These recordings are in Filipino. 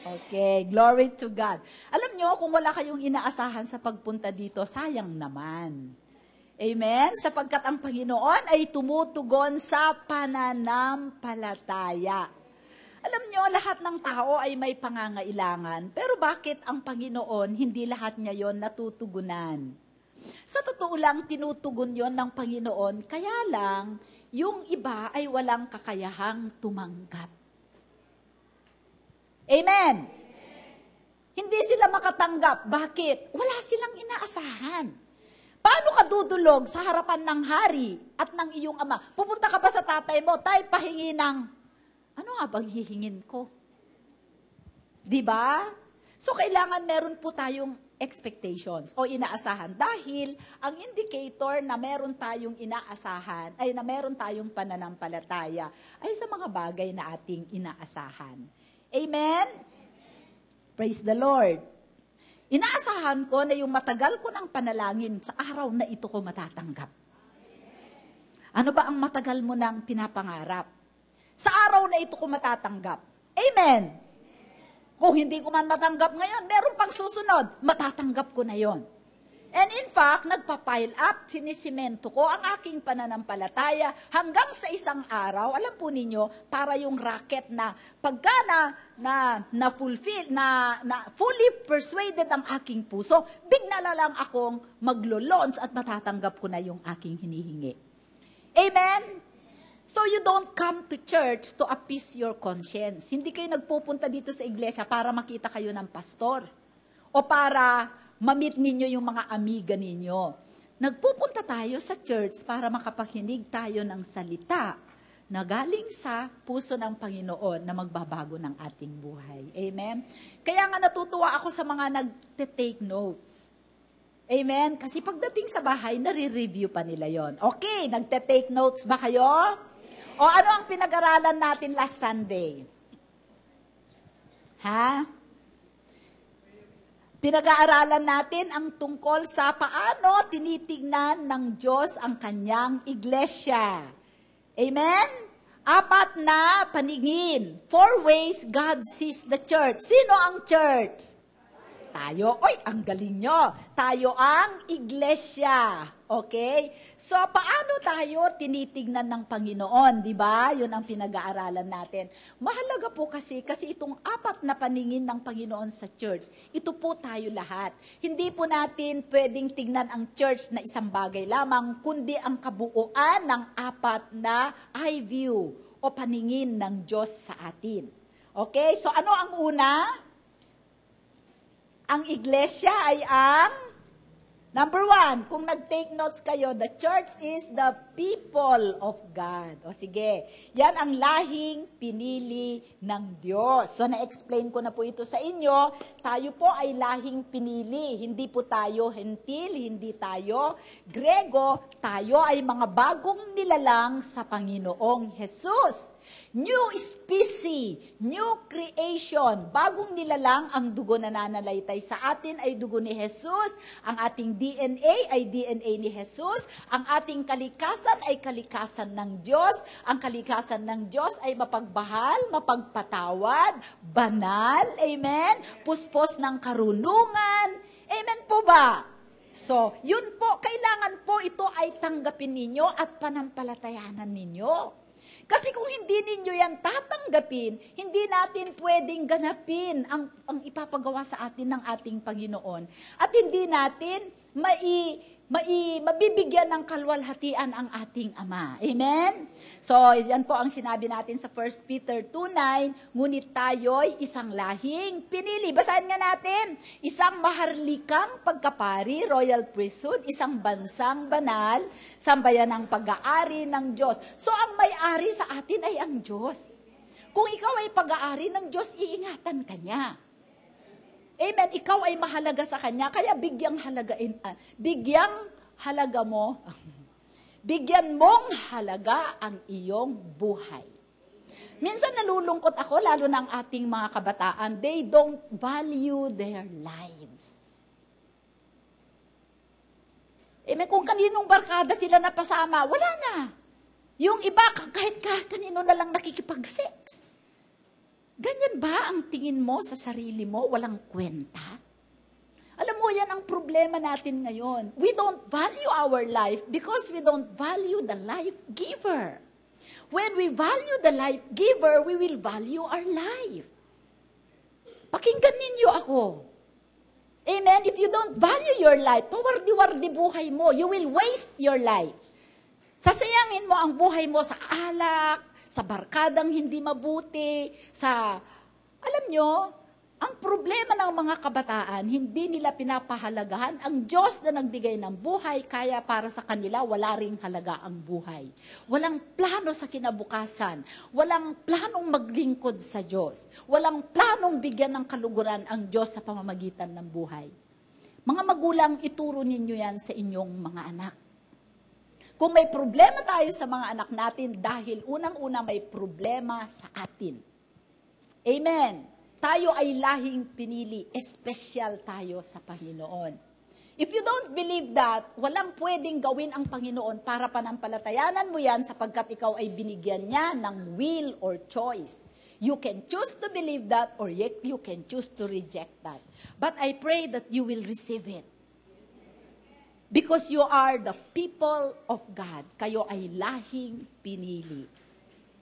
Okay, glory to God. Alam nyo, kung wala kayong inaasahan sa pagpunta dito, sayang naman. Amen? Sapagkat ang Panginoon ay tumutugon sa pananampalataya. Alam nyo, lahat ng tao ay may pangangailangan. Pero bakit ang Panginoon, hindi lahat niya yon natutugunan? Sa totoo lang, tinutugon yon ng Panginoon, kaya lang, yung iba ay walang kakayahang tumanggap. Amen? Hindi sila makatanggap. Bakit? Wala silang inaasahan. Paano ka dudulog sa harapan ng hari at ng iyong ama? Pupunta ka ba sa tatay mo, tay, pahingi ng, ano nga bang hihingin ko? Diba? So, kailangan meron po tayong expectations o inaasahan. Dahil, ang indicator na meron tayong inaasahan, ay na meron tayong pananampalataya, ay sa mga bagay na ating inaasahan. Amen? Praise the Lord. Inaasahan ko na yung matagal ko ng panalangin, sa araw na ito ko matatanggap. Ano ba ang matagal mo ng pinapangarap? Sa araw na ito ko matatanggap. Amen? Kung hindi ko man matanggap ngayon, meron pang susunod, matatanggap ko na yon. And in fact, nagpa-pile up, sinisimento ko ang aking pananampalataya hanggang sa isang araw, alam po ninyo, para yung rocket na pagka na-fulfill, na fully persuaded ang aking puso, bigla na lang akong maglo-launch at matatanggap ko na yung aking hinihingi. Amen? So you don't come to church to appease your conscience. Hindi kayo nagpupunta dito sa iglesia para makita kayo ng pastor o para ma-meet ninyo yung mga amiga ninyo. Nagpupunta tayo sa church para makapakinig tayo ng salita na galing sa puso ng Panginoon na magbabago ng ating buhay. Amen? Kaya nga natutuwa ako sa mga nagte-take notes. Amen? Kasi pagdating sa bahay, nare-review pa nila yon. Okay, nagte-take notes ba kayo? O ano ang pinag-aralan natin last Sunday? Ha? Pinag-aaralan natin ang tungkol sa paano tinitignan ng Diyos ang kanyang iglesia. Amen? 4 na paningin. 4 ways God sees the church. Sino ang church? Tayo. Oy, ang galing nyo. Tayo ang iglesia. Okay? So, paano tayo tinitignan ng Panginoon? Diba? Yun ang pinag-aaralan natin. Mahalaga po kasi itong 4 na paningin ng Panginoon sa church, ito po tayo lahat. Hindi po natin pwedeng tignan ang church na isang bagay lamang, kundi ang kabuuan ng 4 na eye view o paningin ng Diyos sa atin. Okay? So, ano ang una? Ang iglesia ay ang, number 1, kung nag-take notes kayo, the church is the people of God. O sige, yan ang lahing pinili ng Diyos. So na-explain ko na po ito sa inyo, tayo po ay lahing pinili. Hindi po tayo hentil, hindi tayo Grego, tayo ay mga bagong nilalang sa Panginoong Jesus. New species, new creation, bagong nilalang ang dugo na nananalaytay sa atin ay dugo ni Jesus, ang ating DNA ay DNA ni Jesus, ang ating kalikasan ay kalikasan ng Diyos, ang kalikasan ng Diyos ay mapagbahal, mapagpatawad, banal, amen, puspos ng karunungan, amen po ba? So, yun po, kailangan po ito ay tanggapin ninyo at panampalatayanan ninyo. Kasi kung hindi ninyo yan tatanggapin, hindi natin pwedeng ganapin ang ipapagawa sa atin ng ating Panginoon. At hindi natin mabibigyan ng kalwalhatian ang ating Ama. Amen? So, yan po ang sinabi natin sa 1 Peter 2:9, ngunit tayo'y isang lahing pinili. Basahin nga natin, isang maharlikang pagkapari, royal priesthood, isang bansang banal, sambayan ng pag-aari ng Diyos. So, ang may-ari sa atin ay ang Diyos. Kung ikaw ay pag-aari ng Diyos, iingatan ka niya. Amen. Ikaw ay mahalaga sa Kanya, kaya bigyan mong halaga ang iyong buhay. Minsan nalulungkot ako, lalo ng ating mga kabataan, they don't value their lives. Amen. Kung kaninong barkada sila napasama, wala na. Yung iba, kahit kanino na lang nakikipag-sex. Ganyan ba ang tingin mo sa sarili mo? Walang kwenta? Alam mo, yan ang problema natin ngayon. We don't value our life because we don't value the life giver. When we value the life giver, we will value our life. Pakinggan ninyo ako. Amen? If you don't value your life, pawardi-wardi buhay mo. You will waste your life. Sasayangin mo ang buhay mo sa alak, sa barkadang hindi mabuti, alam nyo, ang problema ng mga kabataan, hindi nila pinapahalagahan ang Diyos na nagbigay ng buhay, kaya para sa kanila wala ring halaga ang buhay. Walang plano sa kinabukasan, walang planong maglingkod sa Diyos, walang planong bigyan ng kaluguran ang Diyos sa pamamagitan ng buhay. Mga magulang, ituro ninyo yan sa inyong mga anak. Kung may problema tayo sa mga anak natin, dahil unang-una may problema sa atin. Amen. Tayo ay lahing pinili, espesyal tayo sa Panginoon. If you don't believe that, walang pwedeng gawin ang Panginoon para panampalatayanan mo yan sapagkat ikaw ay binigyan niya ng will or choice. You can choose to believe that or you can choose to reject that. But I pray that you will receive it. Because you are the people of God. Kayo ay lahing pinili.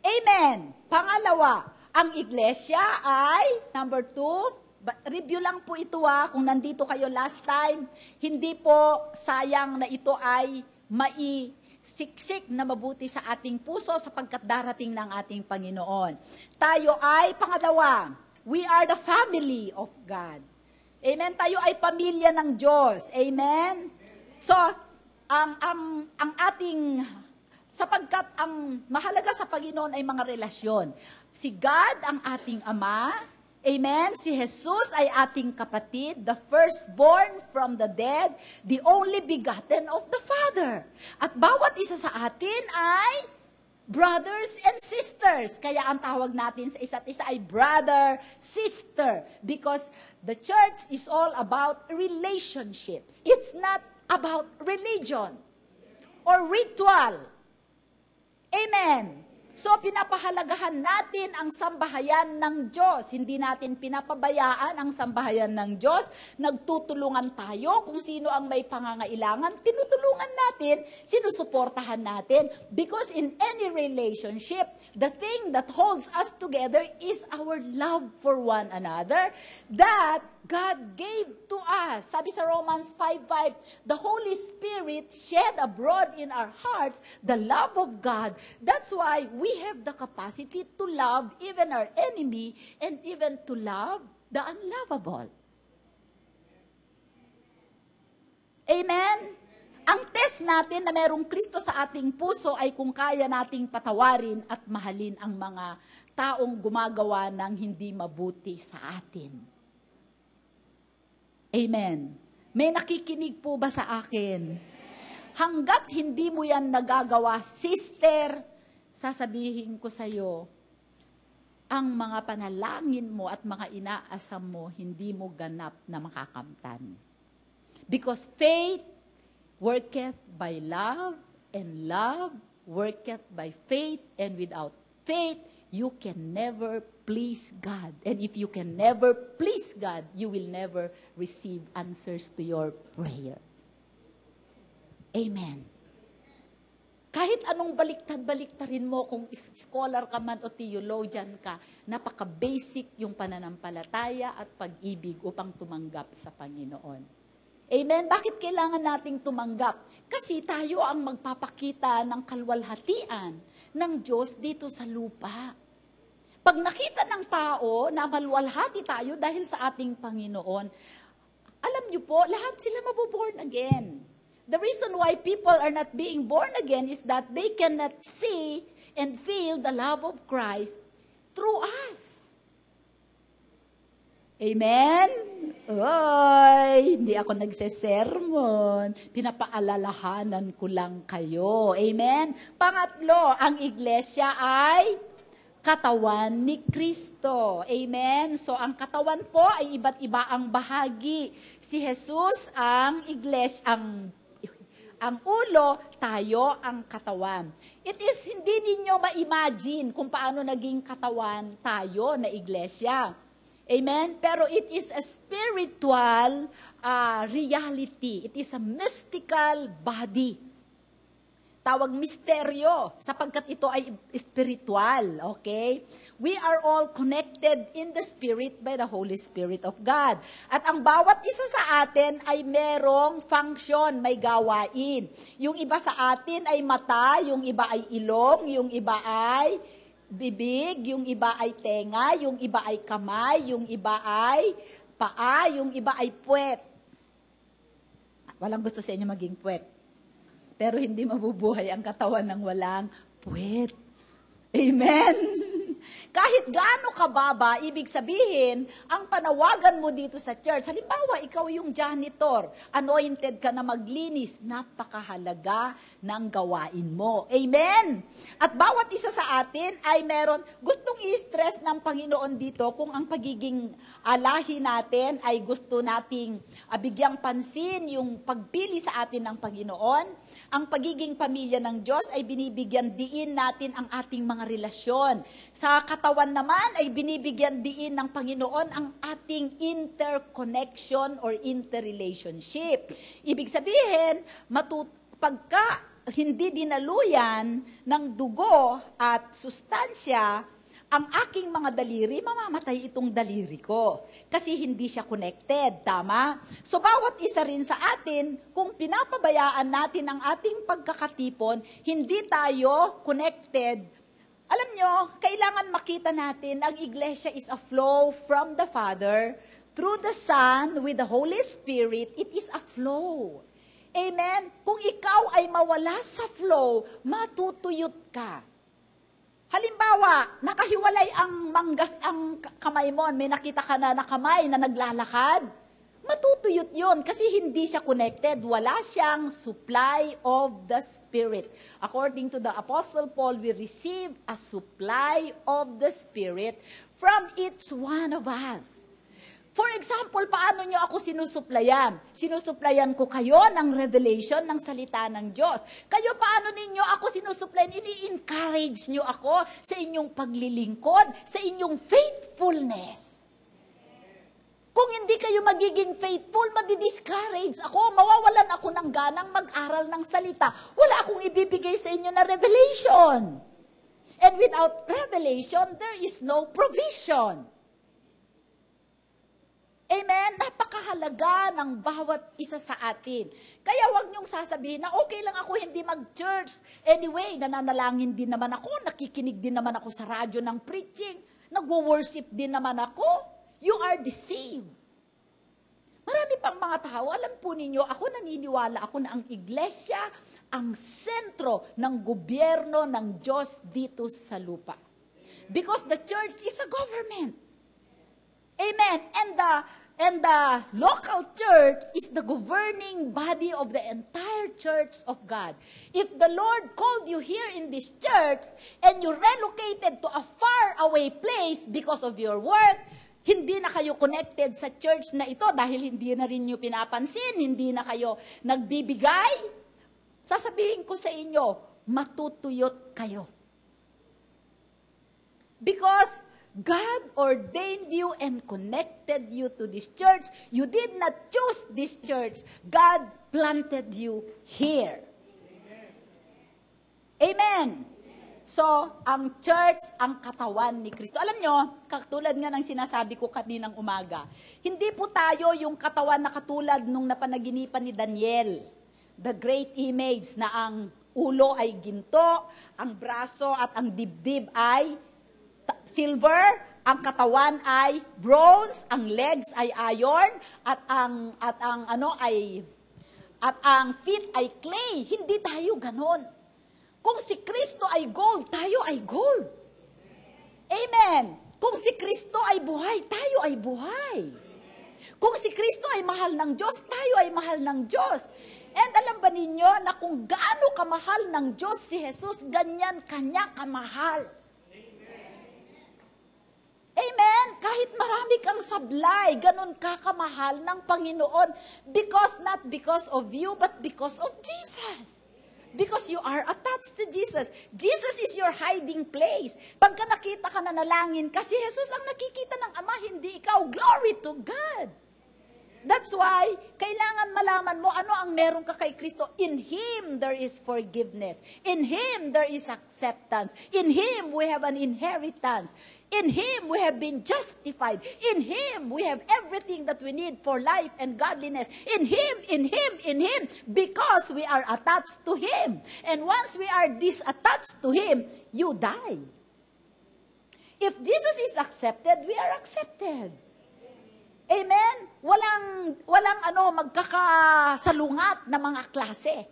Amen. Pangalawa, ang iglesia ay, number 2, review lang po ito kung nandito kayo last time, hindi po sayang na ito ay maisiksik na mabuti sa ating puso sapagkat darating ng ating Panginoon. Tayo ay, pangalawa, we are the family of God. Amen? Tayo ay pamilya ng Diyos. Amen? So, ang ating, sapagkat ang mahalaga sa Panginoon ay mga relasyon. Si God ang ating Ama, amen? Si Jesus ay ating kapatid, the firstborn from the dead, the only begotten of the Father. At bawat isa sa atin ay brothers and sisters. Kaya ang tawag natin sa isa't isa ay brother, sister. Because the church is all about relationships. It's not about religion or ritual. Amen. So, pinapahalagahan natin ang sambahayan ng Diyos. Hindi natin pinapabayaan ang sambahayan ng Diyos. Nagtutulungan tayo kung sino ang may pangangailangan. Tinutulungan natin, sinusuportahan natin. Because in any relationship, the thing that holds us together is our love for one another that God gave to us. Sabi sa Romans 5:5, the Holy Spirit shed abroad in our hearts the love of God. That's why we have the capacity to love even our enemy and even to love the unlovable. Amen? Ang test natin na merong Kristo sa ating puso ay kung kaya nating patawarin at mahalin ang mga taong gumagawa ng hindi mabuti sa atin. Amen. May nakikinig po ba sa akin? Hanggat hindi mo yan nagagawa, sister, sasabihin ko sa iyo, ang mga panalangin mo at mga inaasam mo, hindi mo ganap na makakamtan. Because faith worketh by love, and love worketh by faith, and without faith, you can never please God. And if you can never please God, you will never receive answers to your prayer. Amen. Kahit anong baliktad-baliktarin mo, kung scholar ka man o theologian ka, napaka-basic yung pananampalataya at pag-ibig upang tumanggap sa Panginoon. Amen? Bakit kailangan nating tumanggap? Kasi tayo ang magpapakita ng kalwalhatian ng Diyos dito sa lupa. Pag nakita ng tao na malwalhati tayo dahil sa ating Panginoon, alam niyo po, lahat sila maboborn again. The reason why people are not being born again is that they cannot see and feel the love of Christ through us. Amen? Oy, hindi ako nagsesermon. Pinapaalalahanan ko lang kayo. Amen? Pangatlo, ang iglesia ay katawan ni Kristo. Amen? So, ang katawan po ay iba't iba ang bahagi. Si Jesus ang iglesia, ang ulo, tayo ang katawan. It is hindi ninyo ma-imagine kung paano naging katawan tayo na iglesia. Amen? Pero it is a spiritual reality. It is a mystical body. Tawag misteryo sapagkat ito ay spiritual, okay? We are all connected in the Spirit by the Holy Spirit of God. At ang bawat isa sa atin ay merong function, may gawain. Yung iba sa atin ay mata, yung iba ay ilong, yung iba ay bibig, yung iba ay tenga, yung iba ay kamay, yung iba ay paa, yung iba ay puwet. Walang gusto sa inyo maging puwet. Pero hindi mabubuhay ang katawan ng walang puwet. Amen? Kahit gaano kababa, ibig sabihin, ang panawagan mo dito sa church, halimbawa, ikaw yung janitor, anointed ka na maglinis, napakahalaga ng gawain mo. Amen? At bawat isa sa atin ay meron, gustong i-stress ng Panginoon dito kung ang pagiging lahi natin ay gusto nating bigyang pansin yung pagpili sa atin ng Panginoon. Ang pagiging pamilya ng Diyos ay binibigyan diin natin ang ating mga relasyon. Sa katawan naman ay binibigyan diin ng Panginoon ang ating interconnection or interrelationship. Ibig sabihin, pagka hindi dinaluyan ng dugo at sustansya, ang aking mga daliri, mamamatay itong daliri ko. Kasi hindi siya connected, tama? So, bawat isa rin sa atin, kung pinapabayaan natin ang ating pagkakatipon, hindi tayo connected. Alam nyo, kailangan makita natin, ang iglesia is a flow from the Father, through the Son, with the Holy Spirit, it is a flow. Amen? Kung ikaw ay mawala sa flow, matutuyot ka. Halimbawa, nakahiwalay ang kamay mo, may nakita ka na kamay na naglalakad, matutuyot yun kasi hindi siya connected. Wala siyang supply of the Spirit. According to the Apostle Paul, we receive a supply of the Spirit from each one of us. For example, paano nyo ako sinusuplayan? Sinusuplayan ko kayo ng revelation ng salita ng Diyos. Kayo paano ninyo ako sinusuplayan? Ini-encourage nyo ako sa inyong paglilingkod, sa inyong faithfulness. Kung hindi kayo magiging faithful, madi-discourage ako, mawawalan ako ng ganang mag-aral ng salita. Wala akong ibibigay sa inyo na revelation. And without revelation, there is no provision. Amen? Napakahalaga ng bawat isa sa atin. Kaya huwag niyong sasabihin na okay lang ako hindi mag-church. Anyway, nananalangin din naman ako, nakikinig din naman ako sa radyo ng preaching, nagwo-worship din naman ako. You are deceived. Marami pang mga tao, alam po ninyo, ako naniniwala ako na ang iglesia ang sentro ng gobyerno ng Diyos dito sa lupa. Because the church is a government. Amen. And the local church is the governing body of the entire church of God. If the Lord called you here in this church and you relocated to a far away place because of your work, hindi na kayo connected sa church na ito dahil hindi na rin nyo pinapansin, hindi na kayo nagbibigay, sasabihin ko sa inyo, matutuyot kayo. Because God ordained you and connected you to this church. You did not choose this church. God planted you here. Amen. So, ang church, ang katawan ni Kristo. Alam nyo, katulad nga ng sinasabi ko kaninang umaga, hindi po tayo yung katawan na katulad nung napanaginipan ni Daniel. The great image na ang ulo ay ginto, ang braso at ang dibdib ay silver, ang katawan ay bronze, ang legs ay iron, at ang feet ay clay. Hindi tayo ganon. Kung si Kristo ay gold, tayo ay gold. Amen. Kung si Kristo ay buhay, tayo ay buhay. Kung si Kristo ay mahal ng Diyos, tayo ay mahal ng Diyos. And alam ba ninyo na kung gaano kamahal ng Diyos si Jesus, ganyan kanya kamahal. Amen? Kahit marami kang sablay, ganun ka kamahal ng Panginoon. Not because of you, but because of Jesus. Because you are attached to Jesus. Jesus is your hiding place. Pagka nakita ka na nalangin, kasi Jesus ang nakikita ng Ama, hindi ikaw. Glory to God. That's why, kailangan malaman mo ano ang meron ka kay Kristo. In Him, there is forgiveness. In Him, there is acceptance. In Him, we have an inheritance. In Him, we have been justified. In Him, we have everything that we need for life and godliness. In Him, because we are attached to Him. And once we are disattached to Him, you die. If Jesus is accepted, we are accepted. Amen? Walang magkakasalungat na mga klase.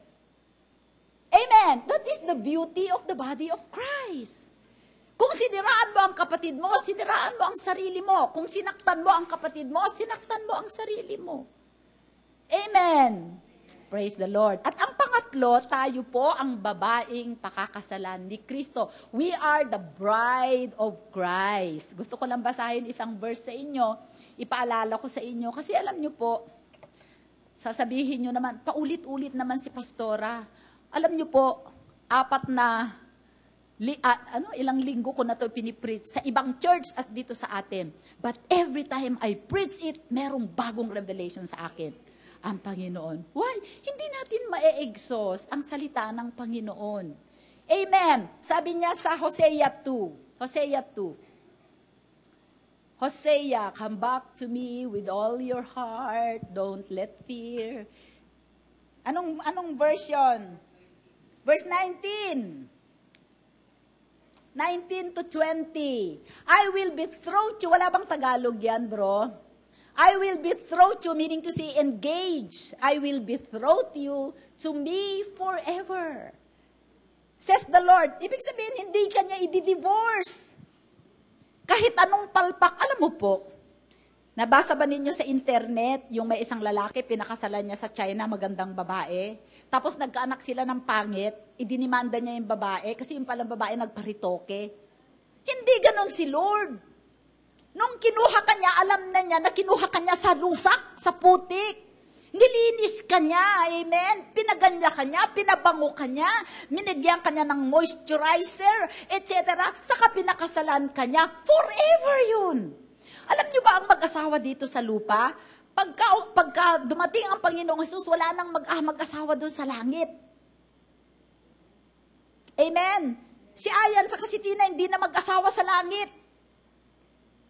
Amen? That is the beauty of the body of Christ. Kung siniraan mo ang kapatid mo, siniraan mo ang sarili mo. Kung sinaktan mo ang kapatid mo, sinaktan mo ang sarili mo. Amen. Praise the Lord. At ang pangatlo, tayo po ang babaeng pakakasalan ni Kristo. We are the bride of Christ. Gusto ko lang basahin isang verse sa inyo. Ipaalala ko sa inyo. Kasi alam nyo po, sasabihin nyo naman, paulit-ulit naman si Pastora. Alam nyo po, ilang linggo ko na ito pinipreach sa ibang church at dito sa atin. But every time I preach it, merong bagong revelation sa akin. Ang Panginoon. Why? Hindi natin ma-exhaust ang salita ng Panginoon. Amen. Sabi niya sa Hosea 2. Hosea, come back to me with all your heart. Don't let fear. Anong version? Verse 19. 19 to 20. I will betroth you. Wala bang Tagalog yan, bro? I will betroth you, meaning to say engage. I will betroth you to me forever. Says the Lord. Ibig sabihin, hindi ka niya i-divorce. Kahit anong palpak, alam mo po, nabasa ba ninyo sa internet, yung may isang lalaki, pinakasalan niya sa China, magandang babae, tapos nagkaanak sila ng pangit, idinimanda niya yung babae, kasi yung palang babae nagparitoke. Hindi ganon si Lord. Nung kinuha ka niya, alam na niya na kinuha ka niya sa lusak, sa putik. Nilinis ka niya, amen? Pinaganda ka niya, pinabango ka niya, minigyan ka niya ng moisturizer, etc. Saka pinakasalan ka niya, forever yun. Alam niyo ba ang mag-asawa dito sa lupa? Pagka dumating ang Panginoong Jesus, wala nang mag-asawa doon sa langit. Amen? Si Ayan sa si Tina hindi na mag-asawa sa langit.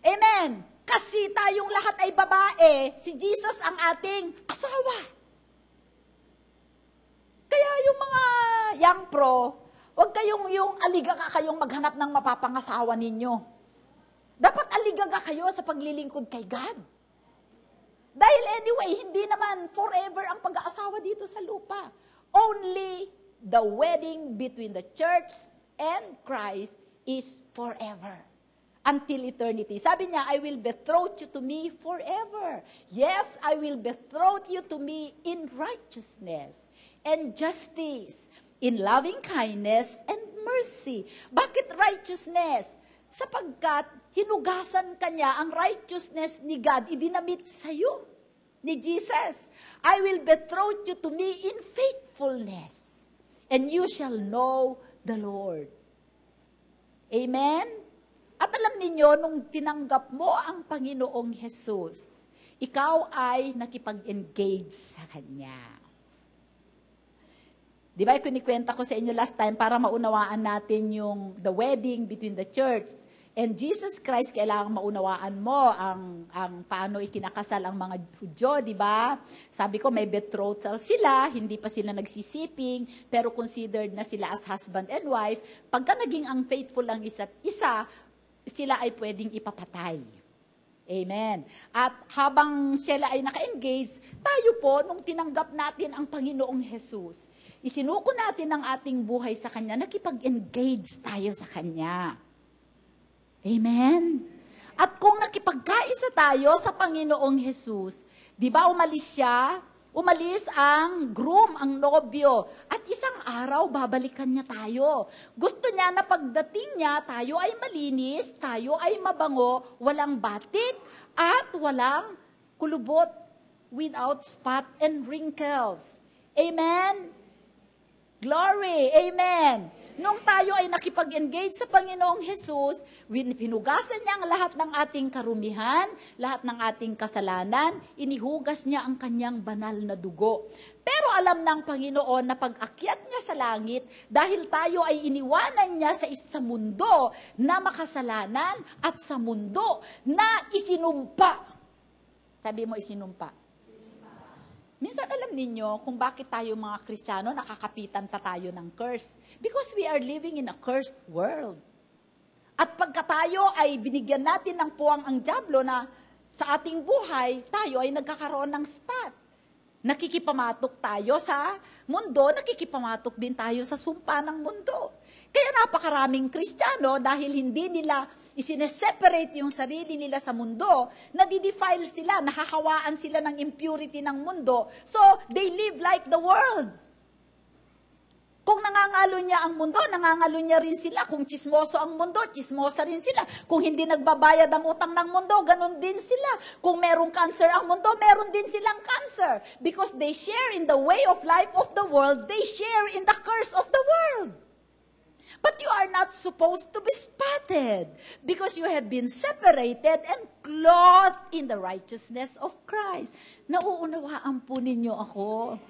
Amen? Kasi tayong lahat ay babae, si Jesus ang ating asawa. Kaya yung mga young pro, huwag kayong yung aligaga kayong maghanap ng mapapangasawa ninyo. Dapat aligaga kayo sa paglilingkod kay God. Dahil anyway, hindi naman forever ang pag-aasawa dito sa lupa. Only the wedding between the church and Christ is forever. Until eternity. Sabi niya, I will betroth you to me forever. Yes, I will betroth you to me in righteousness and justice, in loving kindness and mercy. Bakit righteousness? Sapagkat hinugasan ka niya ang righteousness ni God, idinamit sa iyo, ni Jesus. I will betroth you to me in faithfulness, and you shall know the Lord. Amen? At alam ninyo, nung tinanggap mo ang Panginoong Jesus, ikaw ay nakipag-engage sa Kanya. Di ba, kunikwenta ko sa inyo last time para maunawaan natin yung the wedding between the church and Jesus Christ. Kailangan maunawaan mo ang paano ikinakasal ang mga Hudyo, di ba? Sabi ko, may betrothal sila, hindi pa sila nagsisiping, pero considered na sila as husband and wife. Pagka naging ang faithful ang isa't isa, sila ay pwedeng ipapatay. Amen. At habang sila ay naka-engage, tayo po, nung tinanggap natin ang Panginoong Jesus, isinuko natin ang ating buhay sa Kanya, nakipag-engage tayo sa Kanya. Amen. At kung nakipagkaisa tayo sa Panginoong Jesus, di ba umalis siya? Umalis ang groom, ang nobyo. At isang araw, babalikan niya tayo. Gusto niya na pagdating niya, tayo ay malinis, tayo ay mabango, walang batik, at walang kulubot, without spot and wrinkles. Amen? Glory! Amen! Nung tayo ay nakipag-engage sa Panginoong Jesus, pinugasan niya ang lahat ng ating karumihan, lahat ng ating kasalanan, inihugas niya ang kanyang banal na dugo. Pero alam ng Panginoon na pag-akyat niya sa langit, dahil tayo ay iniwanan niya sa mundo na makasalanan at sa mundo na isinumpa. Sabi mo, isinumpa. Minsan alam ninyo kung bakit tayo mga Kristiyano nakakapitan pa tayo ng curse. Because we are living in a cursed world. At pagka tayo ay binigyan natin ng puwang ang dyablo na sa ating buhay, tayo ay nagkakaroon ng spot. Nakikipamatok tayo sa mundo, nakikipamatok din tayo sa sumpa ng mundo. Kaya napakaraming Kristiyano dahil hindi nila isineseparate yung sarili nila sa mundo, nadidefile sila, nakakawaan sila ng impurity ng mundo, so they live like the world. Kung nangangalo niya ang mundo, nangangalo niya rin sila. Kung chismoso ang mundo, chismosa rin sila. Kung hindi nagbabayad ang utang ng mundo, ganun din sila. Kung merong cancer ang mundo, meron din silang cancer. Because they share in the way of life of the world, they share in the curse of the world. But you are not supposed to be spotted because you have been separated and clothed in the righteousness of Christ. Nauunawaan po ninyo ako.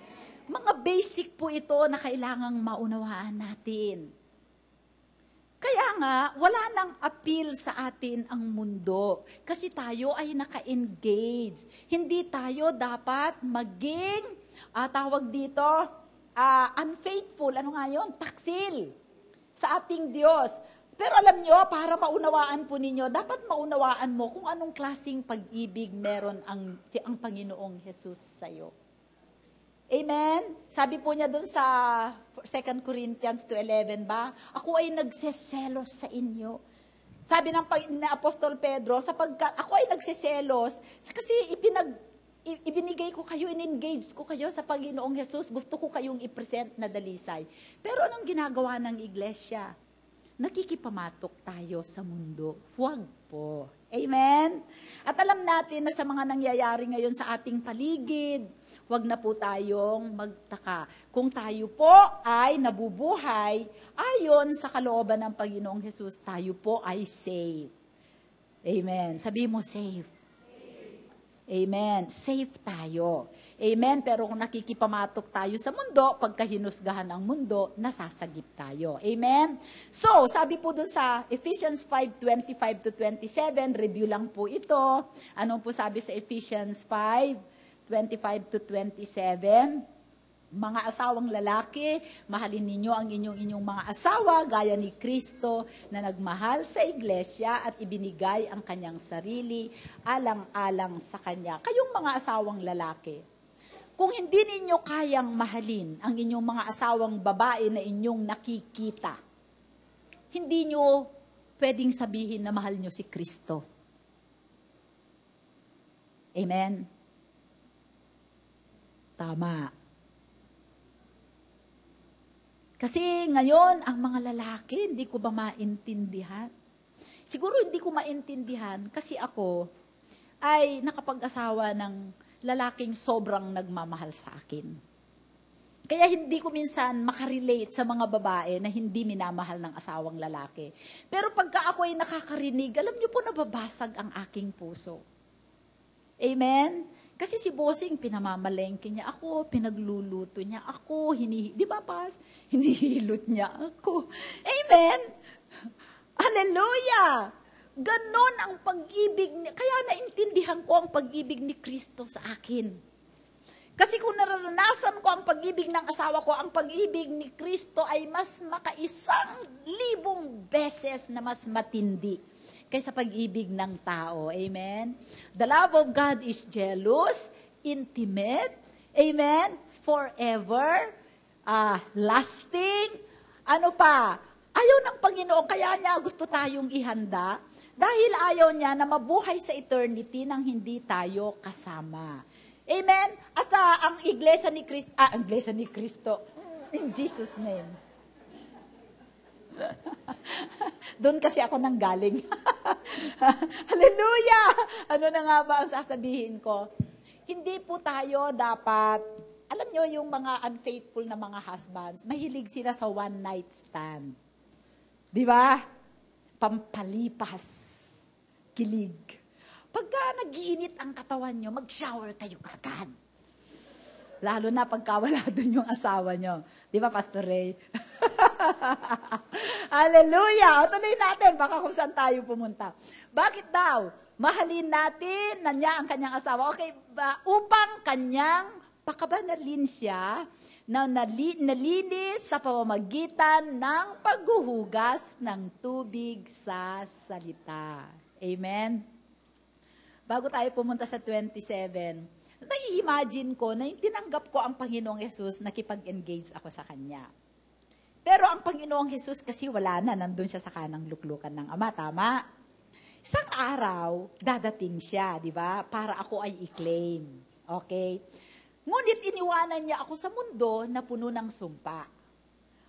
Mga basic po ito na kailangang maunawaan natin. Kaya nga, wala nang appeal sa atin ang mundo kasi tayo ay naka-engage. Hindi tayo dapat maging, tawag dito, unfaithful. Ano nga yun? Taksil sa ating Diyos. Pero alam nyo, para maunawaan po ninyo, dapat maunawaan mo kung anong klaseng pag-ibig meron ang Panginoong Jesus sa'yo. Amen? Sabi po niya dun sa 2 Corinthians 2:11 ba? Ako ay nagseselos sa inyo. Sabi ng Apostol Pedro, sapagkat ako ay nagseselos kasi ibinigay ko kayo, in-engage ko kayo sa Panginoong Jesus. Gusto ko kayong i-present na dalisay. Pero anong ginagawa ng iglesia? Nakikipamatok tayo sa mundo. Huwag po. Amen? At alam natin na sa mga nangyayari ngayon sa ating paligid, huwag na po tayong magtaka. Kung tayo po ay nabubuhay, ayon sa kalooban ng Panginoong Jesus, tayo po ay safe. Amen. Sabi mo, safe. Amen. Safe tayo. Amen. Pero kung nakikipamatok tayo sa mundo, pagka hinusgahan ang mundo, nasasagip tayo. Amen. So, sabi po dun sa Ephesians 5:25-27, review lang po ito. Ano po sabi sa Ephesians 5:25-27? Mga asawang lalaki, mahalin ninyo ang inyong mga asawa gaya ni Kristo na nagmahal sa iglesia at ibinigay ang kanyang sarili alang-alang sa kanya. Kayong mga asawang lalaki, kung hindi ninyo kayang mahalin ang inyong mga asawang babae na inyong nakikita, hindi nyo pwedeng sabihin na mahal nyo si Kristo. Amen? Tama. Kasi ngayon, ang mga lalaki, hindi ko ba maintindihan? Siguro hindi ko maintindihan kasi ako ay nakapag-asawa ng lalaking sobrang nagmamahal sa akin. Kaya hindi ko minsan makarelate sa mga babae na hindi minamahal ng asawang lalaki. Pero pagka ako ay nakakarinig, alam niyo po nababasag ang aking puso. Amen? Kasi si Bossing, pinamamalengke niya ako, pinagluluto niya ako, di ba, Pas? Hinihilot niya ako. Amen? Hallelujah! Ganon ang pag-ibig niya. Kaya naintindihan ko ang pag-ibig ni Kristo sa akin. Kasi kung naranasan ko ang pag-ibig ng asawa ko, ang pag-ibig ni Kristo ay mas maka1,000,000 beses na mas matindi kaysa pag-ibig ng tao. Amen? The love of God is jealous, intimate, amen, forever, lasting, ano pa, ayaw ng Panginoon, kaya niya gusto tayong ihanda, dahil ayaw niya na mabuhay sa eternity nang hindi tayo kasama. Amen? At ang Iglesia ni Cristo, Iglesia ni Cristo, in Jesus' name. Doon kasi ako nang galing. Hallelujah! Ano na nga ba ang sasabihin ko? Hindi po tayo dapat, alam nyo yung mga unfaithful na mga husbands, mahilig sila sa one night stand. Di ba? Pampalipas. Kilig. Pagka nag-iinit ang katawan nyo, mag-shower kayo kagad. Lalo na pagka wala doon yung asawa nyo. Di ba, Pastor Ray? Hallelujah! O tuloy natin, baka kung saan tayo pumunta. Bakit daw? Mahalin natin na niya ang kanyang asawa. Okay, upang kanyang pakabanalin siya na nalinis sa pamamagitan ng paghuhugas ng tubig sa salita. Amen? Bago tayo pumunta sa 27, nai-imagine ko na yung tinanggap ko ang Panginoong Hesus, nakipag-engage ako sa Kanya. Pero ang Panginoong Hesus kasi wala na, nandun siya sa kanang luklukan ng Ama, tama? Isang araw, dadating siya, di ba? Para ako ay i-claim. Okay? Ngunit iniwanan niya ako sa mundo na puno ng sumpa.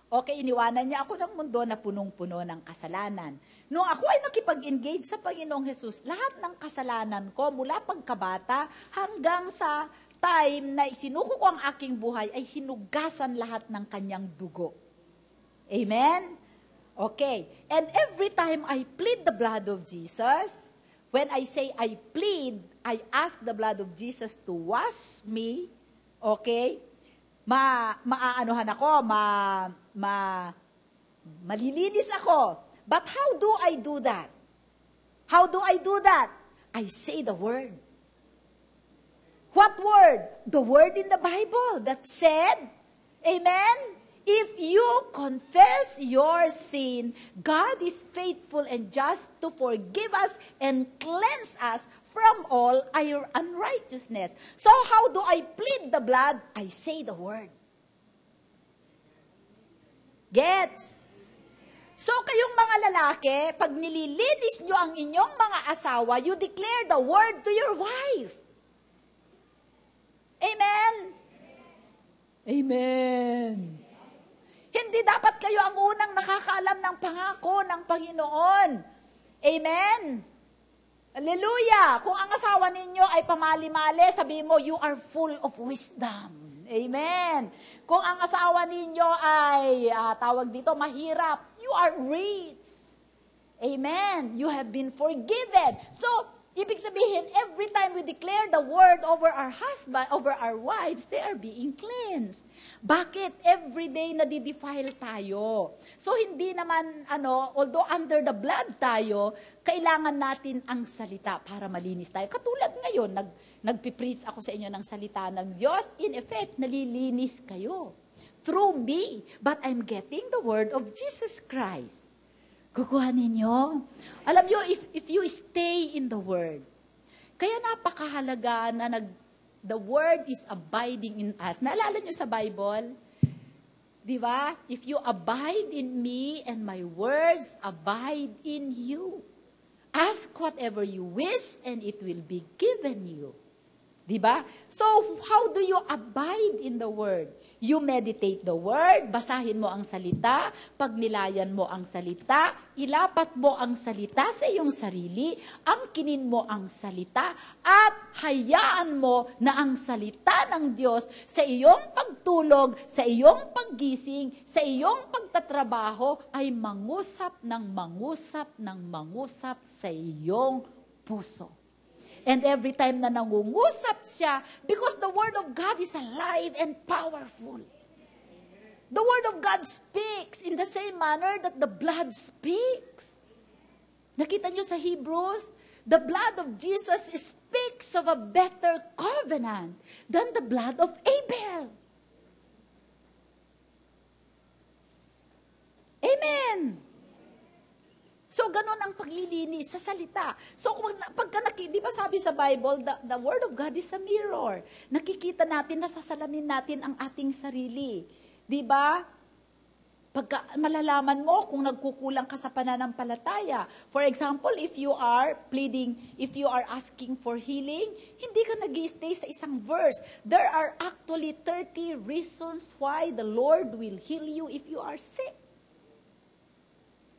Okay, iniwanan niya ako ng mundo na punong-puno ng kasalanan. Nung ako ay nakipag-engage sa Panginoong Hesus, lahat ng kasalanan ko mula pagkabata hanggang sa time na isinuko ko ang aking buhay ay hinugasan lahat ng kanyang dugo. Amen? Okay. And every time I plead the blood of Jesus, when I say I plead, I ask the blood of Jesus to wash me, okay? Maaanuhan ako, malilinis ako. But how do I do that? How do I do that? I say the word. What word? The word in the Bible that said, amen? If you confess your sin, God is faithful and just to forgive us and cleanse us from all our unrighteousness. So how do I plead the blood? I say the word. Gets? So kayong mga lalaki, pag nililinis nyo ang inyong mga asawa, you declare the word to your wife. Amen? Amen. Hindi dapat kayo ang unang nakakaalam ng pangako ng Panginoon. Amen? Hallelujah! Kung ang asawa ninyo ay pamali-mali, sabihin mo, you are full of wisdom. Amen. Kung ang asawa ninyo ay, tawag dito, mahirap, you are rich. Amen. You have been forgiven. So, ibig sabihin, every time we declare the word over our husband, over our wives, they are being cleansed. Bakit? Every day nadidefile tayo. So, hindi naman, although under the blood tayo, kailangan natin ang salita para malinis tayo. Katulad ngayon, nagpipreach ako sa inyo ng salita ng Diyos. In effect, nalilinis kayo. Through me. But I'm getting the word of Jesus Christ. Kukuha ninyo. Alam nyo, if you stay in the Word, kaya napakahalaga na the Word is abiding in us. Naalala nyo sa Bible? Di ba? If you abide in me and my words abide in you, ask whatever you wish and it will be given you. Di ba? So, how do you abide in the Word? You meditate the Word, basahin mo ang salita, pagnilayan mo ang salita, ilapat mo ang salita sa iyong sarili, angkinin mo ang salita, at hayaan mo na ang salita ng Diyos sa iyong pagtulog, sa iyong paggising, sa iyong pagtatrabaho, ay mangusap sa iyong puso. And every time na nangungusap siya, because the Word of God is alive and powerful. The Word of God speaks in the same manner that the blood speaks. Nakita niyo sa Hebrews? The blood of Jesus speaks of a better covenant than the blood of Abel. Amen. So, ganun ang paglilinis sa salita. So, di ba sabi sa Bible, the Word of God is a mirror. Nakikita natin, nasasalamin natin ang ating sarili. Di ba? Pagka malalaman mo kung nagkukulang ka sa pananampalataya. For example, if you are asking for healing, hindi ka nag-stay sa isang verse. There are actually 30 reasons why the Lord will heal you if you are sick.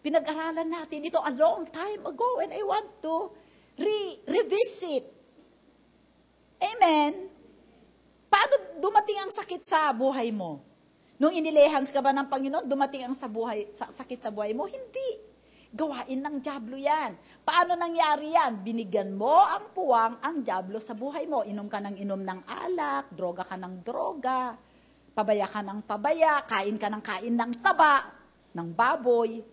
Pinag-aralan natin ito a long time ago and I want to revisit. Amen? Paano dumating ang sakit sa buhay mo? Nung inilehans ka ba ng Panginoon, dumating ang sakit sa buhay mo? Hindi. Gawain ng dyablo yan. Paano nangyari yan? Binigyan mo ang puwang ang dyablo sa buhay mo. Inom ka ng inom ng alak, droga ka ng droga, pabaya ka ng pabaya, kain ka ng taba, ng baboy.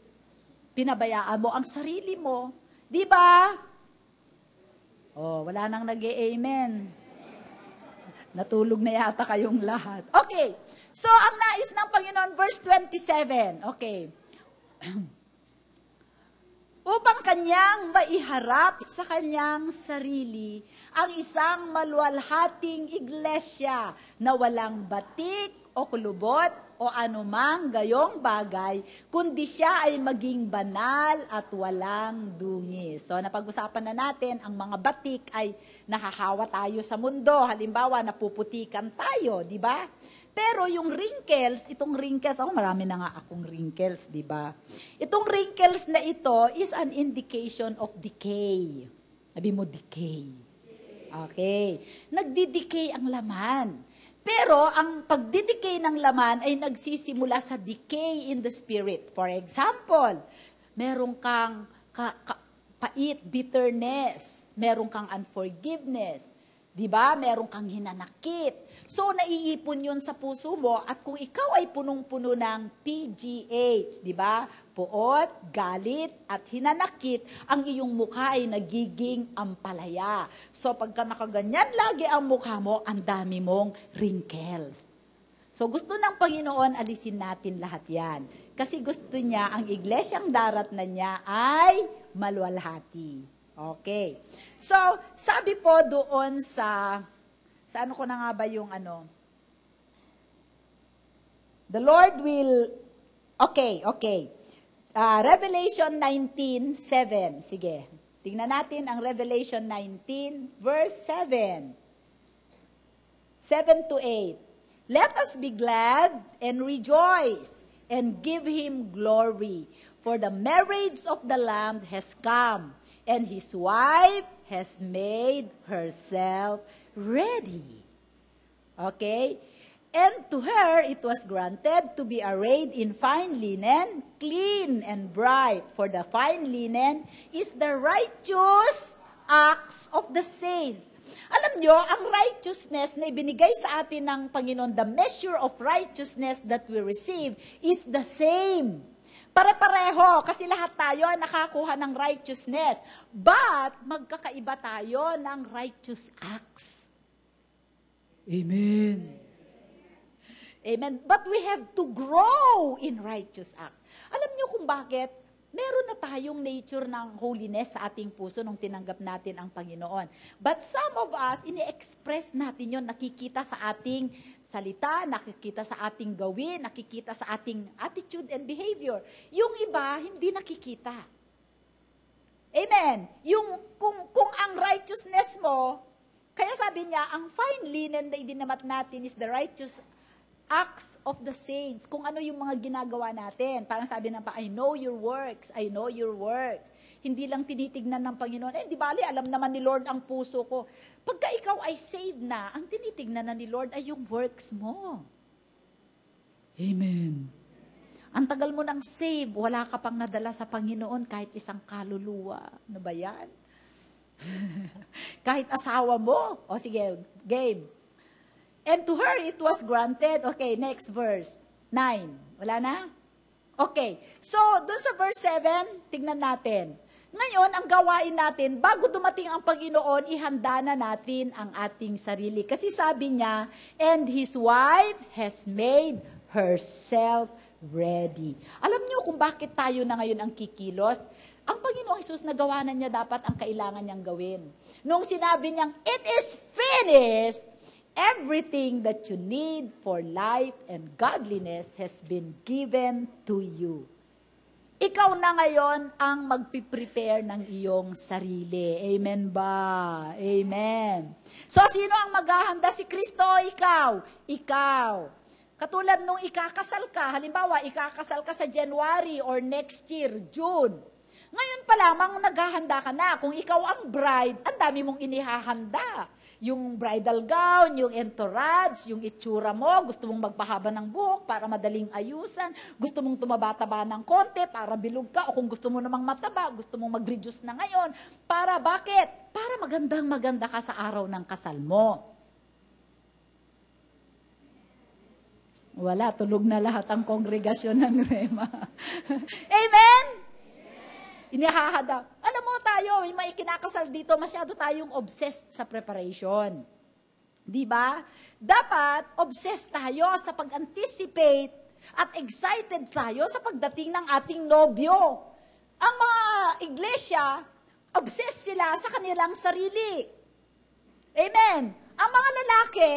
Pinabayaan mo ang sarili mo. Di ba? Oh, wala nang nag-e-amen. Natulog na yata kayong lahat. Okay. So, ang nais ng Panginoon, verse 27. Okay. Upang kanyang maiharap sa kanyang sarili ang isang maluwalhating iglesia na walang batik o kulubot o anumang gayong bagay, kundi siya ay maging banal at walang dungis. So, napag-usapan na natin, ang mga batik ay nahahawa tayo sa mundo. Halimbawa, napuputikan tayo, di ba? Pero yung wrinkles, itong wrinkles, marami na nga akong wrinkles, di ba? Itong wrinkles na ito is an indication of decay. Sabi mo, decay. Okay. Nagdi-decay ang laman. Pero ang pagdidecay ng laman ay nagsisimula sa decay in the spirit. For example, meron kang pait, bitterness, meron kang unforgiveness, di ba? Meron kang hinanakit. So, naiipon yun sa puso mo at kung ikaw ay punong-puno ng PGH, di ba? Puot, galit, at hinanakit, ang iyong mukha ay nagiging ampalaya. So, pagka nakaganyan lagi ang mukha mo, ang dami mong wrinkles. So, gusto ng Panginoon, alisin natin lahat yan. Kasi gusto niya, ang iglesyang darat na niya ay maluwalhati. Okay. So, sabi po doon sa ano ko na nga ba yung ano? The Lord will, okay. Revelation 19:7. Sige. Tingnan natin ang Revelation 19, verse 7. 7 to 8. Let us be glad and rejoice and give Him glory, for the marriage of the Lamb has come, and His wife has made herself ready. Okay? And to her it was granted to be arrayed in fine linen, clean and bright, for the fine linen is the righteous acts of the saints. Alam nyo, ang righteousness na ibinigay sa atin ng Panginoon, the measure of righteousness that we receive is the same. Pare-pareho, kasi lahat tayo nakakuha ng righteousness. But, magkakaiba tayo ng righteous acts. Amen. Amen. But we have to grow in righteous acts. Alam niyo kung bakit? Meron na tayong nature ng holiness sa ating puso nung tinanggap natin ang Panginoon. But some of us, ini-express natin yon, nakikita sa ating salita, nakikita sa ating gawin, nakikita sa ating attitude and behavior. Yung iba, hindi nakikita. Amen. Yung, kung ang righteousness mo, kaya sabi niya, ang fine linen na idinamat natin is the righteous acts of the saints. Kung ano yung mga ginagawa natin. Parang sabi na pa, I know your works. I know your works. Hindi lang tinitignan ng Panginoon, di bali, alam naman ni Lord ang puso ko. Pagka ikaw ay saved na, ang tinitignan na ni Lord ay yung works mo. Amen. Ang tagal mo nang save, wala ka pang nadala sa Panginoon kahit isang kaluluwa. Ano ba yan? Kahit asawa mo. O sige, game. And to her it was granted. Okay, next verse. 9. Wala na? Okay. So, dun sa verse 7, tignan natin. Ngayon, ang gawain natin, bago dumating ang Panginoon, ihanda na natin ang ating sarili. Kasi sabi niya, and his wife has made herself ready. Alam niyo kung bakit tayo na ngayon ang kikilos? Ang Panginoong Hesus, nagawa na niya dapat ang kailangan niyang gawin. Nung sinabi niyang, it is finished, everything that you need for life and godliness has been given to you. Ikaw na ngayon ang magpiprepare ng iyong sarili. Amen ba? Amen. So, sino ang maghahanda? Si Kristo o ikaw? Ikaw. Katulad nung ikakasal ka, halimbawa, ikakasal ka sa January or next year, June. Ngayon pa lamang naghahanda ka na. Kung ikaw ang bride, ang dami mong inihahanda. Yung bridal gown, yung entourage, yung itsura mo, gusto mong magpahaba ng buhok para madaling ayusan, gusto mong tumaba-taba ng konti para bilog ka, o kung gusto mo namang mataba, gusto mong mag-reduce na ngayon. Para bakit? Para magandang-maganda ka sa araw ng kasal mo. Wala, tulog na lahat ang kongregasyon ng Rema. Amen? Inihahada. Alam mo tayo, may kinakasal dito, masyado tayong obsessed sa preparation. Di ba? Dapat obsessed tayo sa pag-anticipate at excited tayo sa pagdating ng ating nobyo. Ang mga iglesia, obsessed sila sa kanilang sarili. Amen. Ang mga lalaki,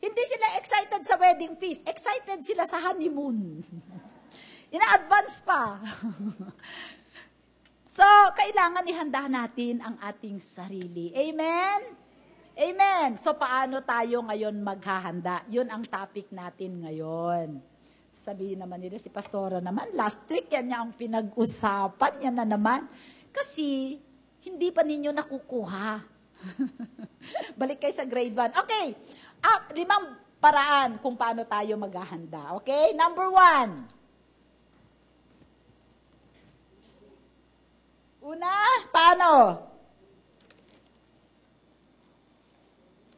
hindi sila excited sa wedding feast. Excited sila sa honeymoon. Ina-advance pa. So, kailangan ihanda natin ang ating sarili. Amen? Amen. So, paano tayo ngayon maghahanda? Yun ang topic natin ngayon. Sabihin naman nila, si Pastora naman, last week yan niya ang pinag-usapan, yan na naman. Kasi, hindi pa ninyo nakukuha. Balik kayo sa grade 1. Okay, 5 paraan kung paano tayo maghahanda. Okay, number 1. Una, paano?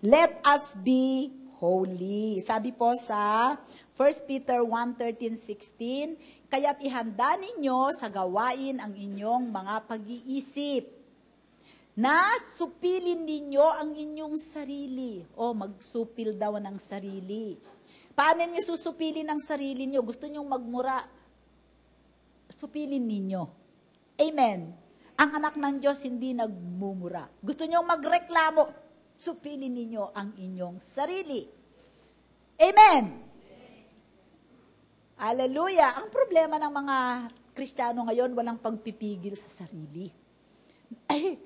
Let us be holy. Sabi po sa 1 Peter 1:13-16, kaya't ihanda ninyo sa gawain ang inyong mga pag-iisip, na supilin ninyo ang inyong sarili. O, magsupil daw ng sarili. Paano niyo susupilin ang sarili niyo? Gusto niyo magmura? Supilin ninyo. Amen. Ang anak ng Diyos hindi nagmumura. Gusto niyong magreklamo, supilin ninyo ang inyong sarili. Amen. Hallelujah. Ang problema ng mga Kristiyano ngayon, walang pagpipigil sa sarili. Ay,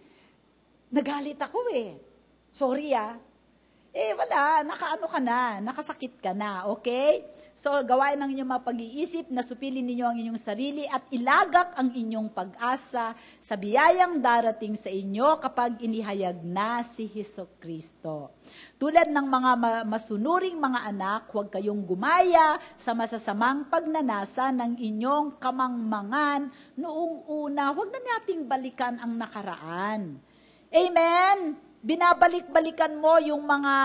nagalit ako eh. Sorry wala, nakaano ka na, nakasakit ka na, okay? So, gawain ang inyong mga pag-iisip, na supilin ninyo ang inyong sarili at ilagak ang inyong pag-asa sa biyayang darating sa inyo kapag inihayag na si Hesukristo. Tulad ng mga masunuring mga anak, huwag kayong gumaya sa masasamang pagnanasa ng inyong kamangmangan noong una. Huwag na nating balikan ang nakaraan. Amen? Binabalik-balikan mo yung mga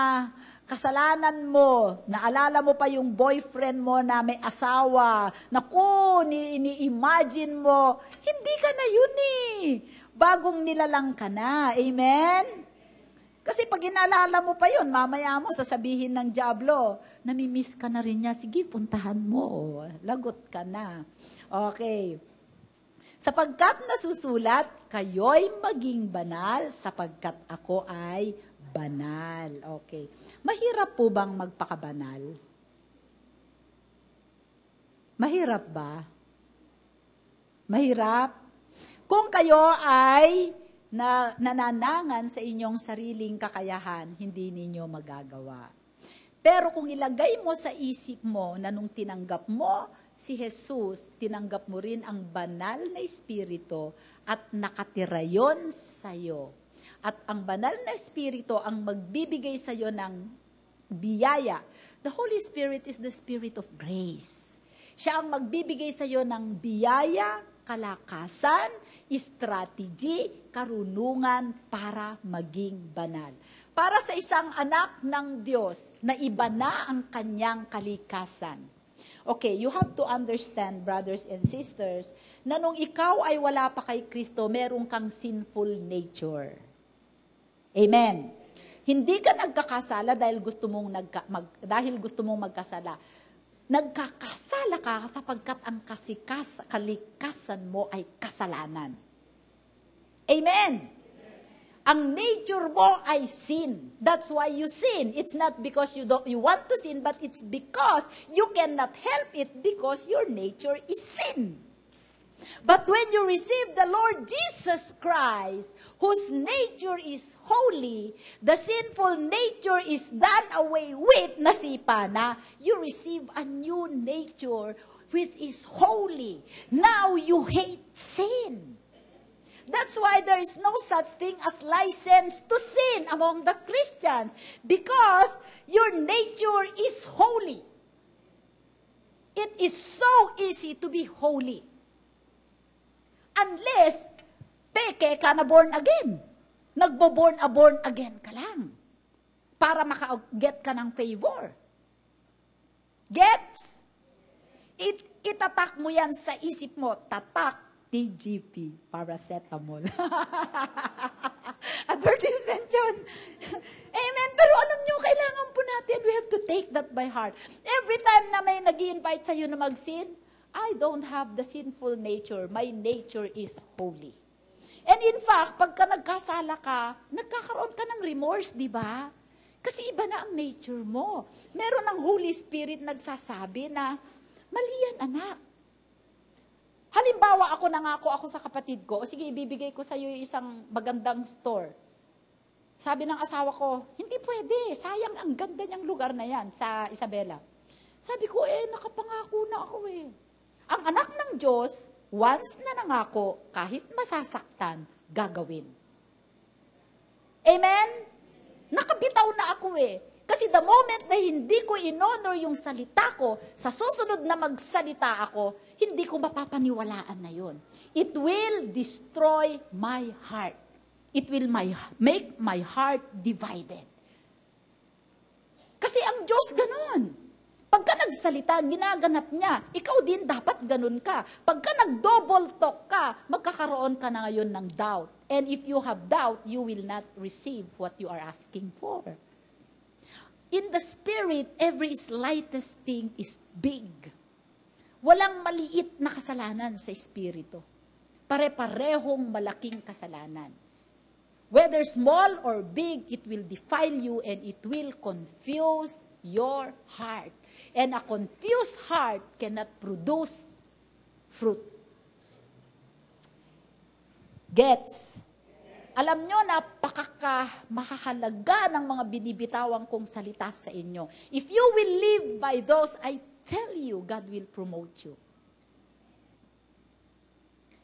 kasalanan mo, naalala mo pa yung boyfriend mo na may asawa, naku, ini-imagine mo, hindi ka na yun bagong nilalang ka na, amen? Kasi pag inaalala mo pa yun, mamaya mo sasabihin ng dyablo, namimiss ka na rin niya, sige, puntahan mo, lagot ka na. Okay. Sapagkat nasusulat, kayo'y maging banal sapagkat ako ay banal. Okay. Mahirap po bang magpakabanal? Mahirap ba? Mahirap? Kung kayo ay nananangan sa inyong sariling kakayahan, hindi ninyo magagawa. Pero kung ilagay mo sa isip mo na nung tinanggap mo si Jesus, tinanggap mo rin ang banal na Espiritu at nakatira yon sa'yo. At ang banal na Espiritu ang magbibigay sa'yo ng biyaya. The Holy Spirit is the Spirit of grace. Siya ang magbibigay sa'yo ng biyaya, kalakasan, strategy, karunungan para maging banal. Para sa isang anak ng Diyos na iba na ang kanyang kalikasan. Okay, you have to understand, brothers and sisters, na nung ikaw ay wala pa kay Kristo, meron kang sinful nature. Amen. Hindi ka nagkakasala dahil gusto mong magkasala. Nagkakasala ka sapagkat ang kalikasan mo ay kasalanan. Amen. Ang nature mo ay sin. That's why you sin. It's not because you want to sin, but it's because you cannot help it because your nature is sin. But when you receive the Lord Jesus Christ, whose nature is holy, the sinful nature is done away with, nasipa na, you receive a new nature which is holy. Now you hate sin. That's why there is no such thing as license to sin among the Christians, because your nature is holy. It is so easy to be holy. Unless, peke ka na born again. Nagbo-born again ka lang. Para maka-get ka ng favor. Gets? Itatak mo yan sa isip mo. Tatak. TGP, paracetamol. Advertisement yun. Amen. Pero alam nyo, kailangan po natin, we have to take that by heart. Every time na may nag-i-invite sa'yo na mag-sin, I don't have the sinful nature. My nature is holy. And in fact, pagka nagkasala ka, nagkakaroon ka ng remorse, di ba? Kasi iba na ang nature mo. Meron ng Holy Spirit nagsasabi na, mali yan, anak. Halimbawa, nangako ako sa kapatid ko, o sige, ibibigay ko sa iyo isang magandang store. Sabi ng asawa ko, hindi pwede, sayang ang ganda niyang lugar na yan sa Isabela. Sabi ko, nakapangako na ako eh. Ang anak ng Diyos, once na nangako, kahit masasaktan, gagawin. Amen? Nakabitaw na ako eh. Kasi the moment na hindi ko in-honor yung salita ko, sa susunod na magsalita ako, hindi ko mapapaniwalaan na yun. It will destroy my heart. It will make my heart divided. Kasi ang Diyos ganun. Pagka nagsalita, ginaganap niya. Ikaw din dapat ganun ka. Pagka nag-double talk ka, magkakaroon ka na ngayon ng doubt. And if you have doubt, you will not receive what you are asking for. In the Spirit, every slightest thing is big. Walang maliit na kasalanan sa Espiritu. Pare-parehong malaking kasalanan. Whether small or big, it will defile you and it will confuse your heart. And a confused heart cannot produce fruit. Gets? Alam nyo, makahalaga ng mga binibitawang kong salita sa inyo. If you will live by those, I tell you, God will promote you.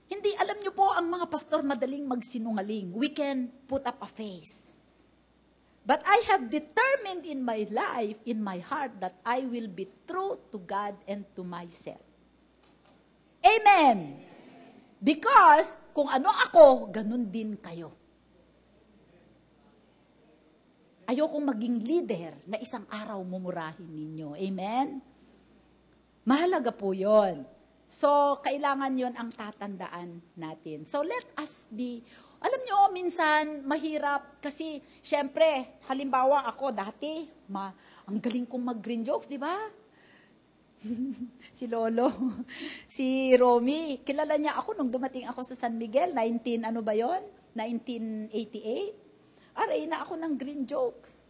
Hindi, alam nyo po, ang mga pastor madaling magsinungaling. We can put up a face. But I have determined in my life, in my heart, that I will be true to God and to myself. Amen! Because, kung ano ako, ganun din kayo. Ayokong maging leader na isang araw mumurahin ninyo. Amen? Mahalaga po yun. So, kailangan yon ang tatandaan natin. So, let us be, alam nyo, minsan, mahirap kasi, syempre, halimbawa ako dati, ang galing kong mag-green jokes, di ba? Si Lolo, si Romy, kilala niya ako nung dumating ako sa San Miguel, 1988. Aray na ako ng green jokes.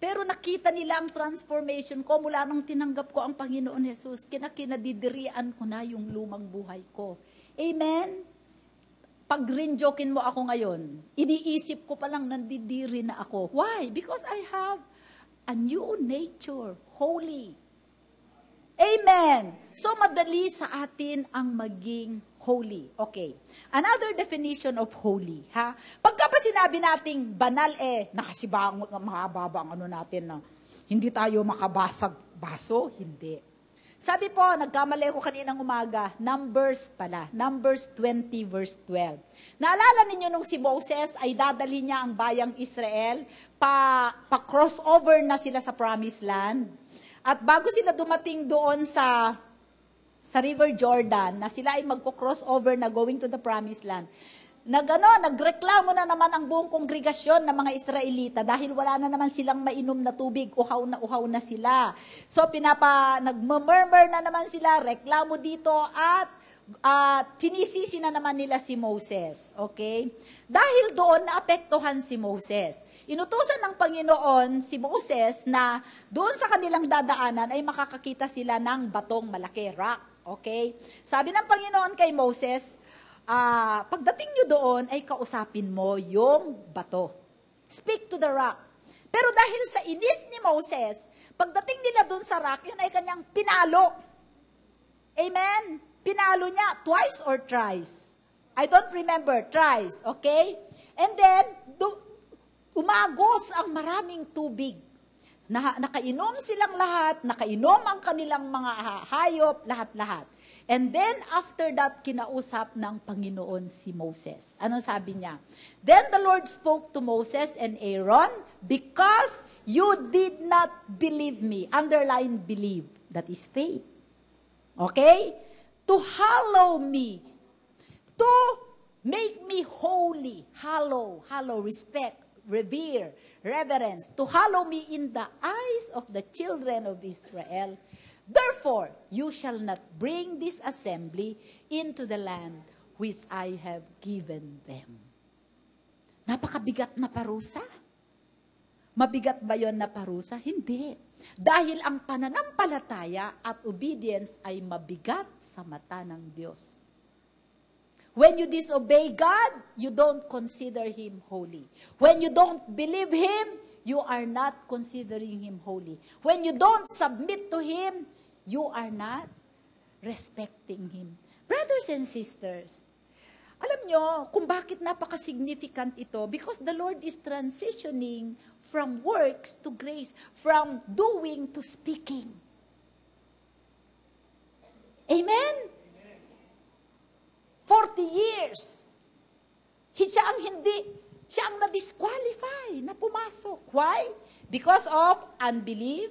Pero nakita nila ang transformation ko mula nung tinanggap ko ang Panginoon Jesus. Kinadidirian ko na yung lumang buhay ko. Amen? Pag green jokein mo ako ngayon, iniisip ko palang nandidiri na ako. Why? Because I have a new nature, holy. Amen. So, madali sa atin ang maging holy. Okay. Another definition of holy, ha? Pagka pa sinabi nating banal, nakasibang, mahaba ang ano natin na hindi tayo makabasag baso, hindi. Sabi po, nagkamali ko kaninang umaga, Numbers 20 verse 12. Naalala ninyo nung si Moses ay dadalhin niya ang bayang Israel, pa-crossover na sila sa Promised Land. At bago sila dumating doon sa River Jordan, na sila ay magko-crossover na going to the Promised Land, nagreklamo na naman ang buong kongregasyon ng mga Israelita dahil wala na naman silang mainom na tubig, uhaw na sila. So nagmumurmur na naman sila, reklamo dito, at tinisisi na naman nila si Moses. Okay? Dahil doon, naapektuhan si Moses. Inutusan ng Panginoon si Moses na doon sa kanilang dadaanan ay makakakita sila ng batong malaki, rock. Okay? Sabi ng Panginoon kay Moses, pagdating nyo doon ay kausapin mo yung bato. Speak to the rock. Pero dahil sa inis ni Moses, pagdating nila doon sa rock, yun ay kanyang pinalo. Amen? Pinalo niya twice or thrice? I don't remember. Thrice. Okay? And then, umagos ang maraming tubig. Nakainom silang lahat, nakainom ang kanilang mga hayop, lahat-lahat. And then, after that, kinausap ng Panginoon si Moses. Anong sabi niya? Then the Lord spoke to Moses and Aaron, because you did not believe me. Underline believe. That is faith. Okay? To hallow me. To make me holy. Hallow, respect, revere, reverence. To hallow me in the eyes of the children of Israel. Therefore, you shall not bring this assembly into the land which I have given them. Napakabigat na parusa. Mabigat ba yon na parusa? Hindi. Dahil ang pananampalataya at obedience ay mabigat sa mata ng Diyos. When you disobey God, you don't consider Him holy. When you don't believe Him, you are not considering Him holy. When you don't submit to Him, you are not respecting Him. Brothers and sisters, alam nyo kung bakit napaka-significant ito? Because the Lord is transitioning from works to grace, from doing to speaking. Amen? 40 years. Siya ang na-disqualify, na pumasok. Why? Because of unbelief,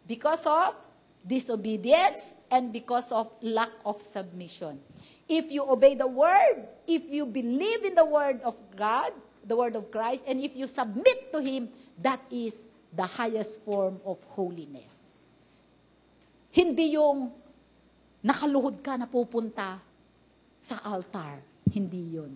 because of disobedience, and because of lack of submission. If you obey the word, if you believe in the word of God, the word of Christ, and if you submit to Him, that is the highest form of holiness. Hindi yung nakaluhod ka na pupunta sa altar. Hindi yun.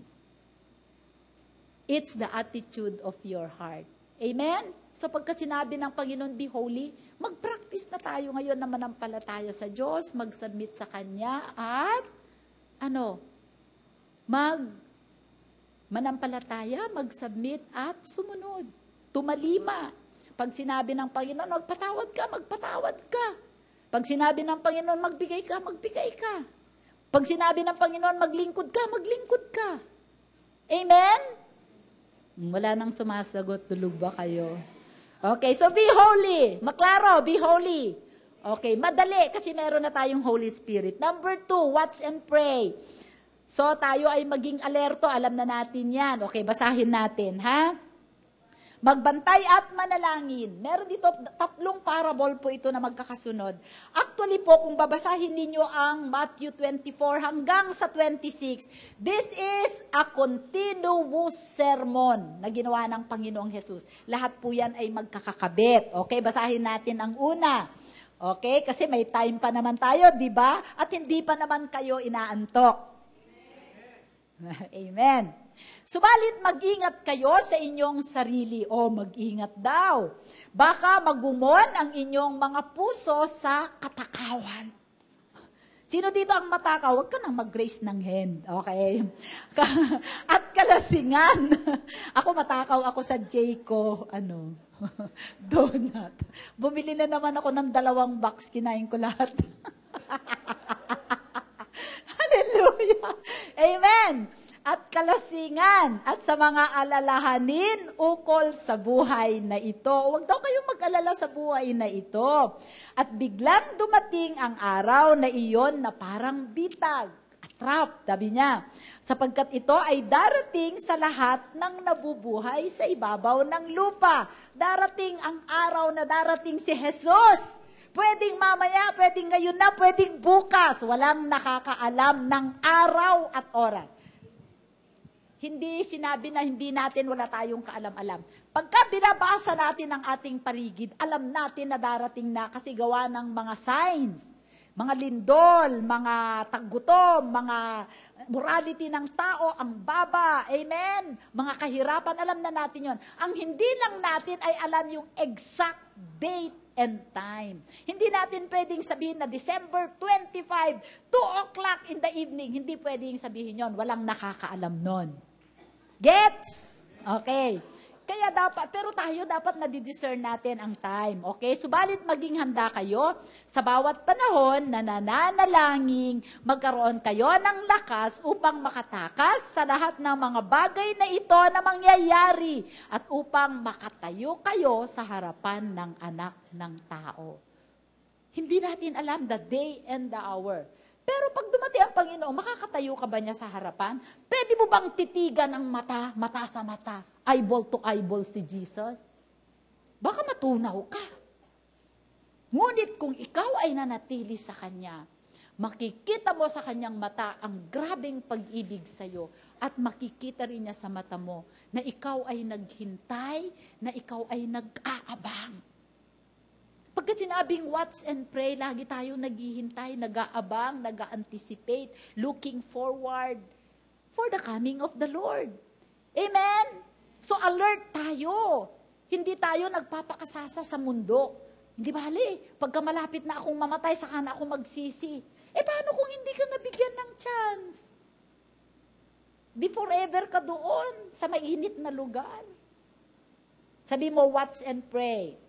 It's the attitude of your heart. Amen? So pagka sinabi ng Panginoon, be holy, mag-practice na tayo ngayon na manampalataya sa Diyos, mag-submit sa Kanya, at manampalataya, mag-submit, at sumunod. Tumalima. Pag sinabi ng Panginoon, magpatawad ka. Pag sinabi ng Panginoon, magbigay ka. Pag sinabi ng Panginoon, maglingkod ka. Amen? Wala nang sumasagot, tulog ba kayo? Okay, so be holy. Maklaro, be holy. Okay, madali kasi meron na tayong Holy Spirit. Number 2, watch and pray. So tayo ay maging alerto, alam na natin yan. Okay, basahin natin, ha? Magbantay at manalangin. Meron dito 3 parable po ito na magkakasunod. Actually po, kung babasahin ninyo ang Matthew 24 hanggang sa 26, this is a continuous sermon na ginawa ng Panginoong Jesus. Lahat po yan ay magkakakabit. Okay, basahin natin ang una. Okay, kasi may time pa naman tayo, di ba? At hindi pa naman kayo inaantok. Amen. Subalit mag-ingat kayo sa inyong sarili. O mag-ingat daw. Baka magumon ang inyong mga puso sa katakawan. Sino dito ang matakaw? Huwag ka nang mag-raise ng hand. Okay? At kalasingan. Ako matakaw ako sa Jayco. Donut. Bumili na naman ako ng 2 box. Kinain ko lahat. Hallelujah. Amen. At kalasingan, at sa mga alalahanin ukol sa buhay na ito. Huwag daw kayong mag-alala sa buhay na ito. At biglang dumating ang araw na iyon na parang bitag, trap, sabi niya. Sapagkat ito ay darating sa lahat ng nabubuhay sa ibabaw ng lupa. Darating ang araw na darating si Jesus. Pwedeng mamaya, pwedeng ngayon na, pwedeng bukas. Walang nakakaalam ng araw at oras. Hindi sinabi na hindi natin wala tayong kaalam-alam. Pagka binabasa natin ang ating paligid, alam natin na darating na kasi gawa ng mga signs. Mga lindol, mga taggutom, mga morality ng tao, ang baba, amen? Mga kahirapan, alam na natin yon. Ang hindi lang natin ay alam yung exact date and time. Hindi natin pwedeng sabihin na December 25, 2 o'clock in the evening. Hindi pwedeng sabihin yon. Walang nakakaalam nun. Gets? Okay. Kaya dapat, pero tayo dapat nadidiscern natin ang time. Okay? Subalit maging handa kayo sa bawat panahon na nananalangin, magkaroon kayo ng lakas upang makatakas sa lahat ng mga bagay na ito na mangyayari at upang makatayo kayo sa harapan ng anak ng tao. Hindi natin alam the day and the hour. Pero pag dumating ang Panginoon, makakatayo ka ba niya sa harapan? Pwede mo bang titigan ang mata, mata sa mata, eyeball to eyeball si Jesus? Baka matunaw ka. Ngunit kung ikaw ay nanatili sa Kanya, makikita mo sa Kanyang mata ang grabeng pag-ibig sa iyo at makikita rin niya sa mata mo na ikaw ay naghintay, na ikaw ay nag-aabang. Pagka sinabing watch and pray, lagi tayong naghihintay, nag-aabang, nag-anticipate, looking forward for the coming of the Lord. Amen? So alert tayo. Hindi tayo nagpapakasasa sa mundo. Hindi bali, pagka malapit na akong mamatay, saka na ako magsisi. Paano kung hindi ka nabigyan ng chance? Di forever ka doon, sa mainit na lugar. Sabi mo, watch and pray.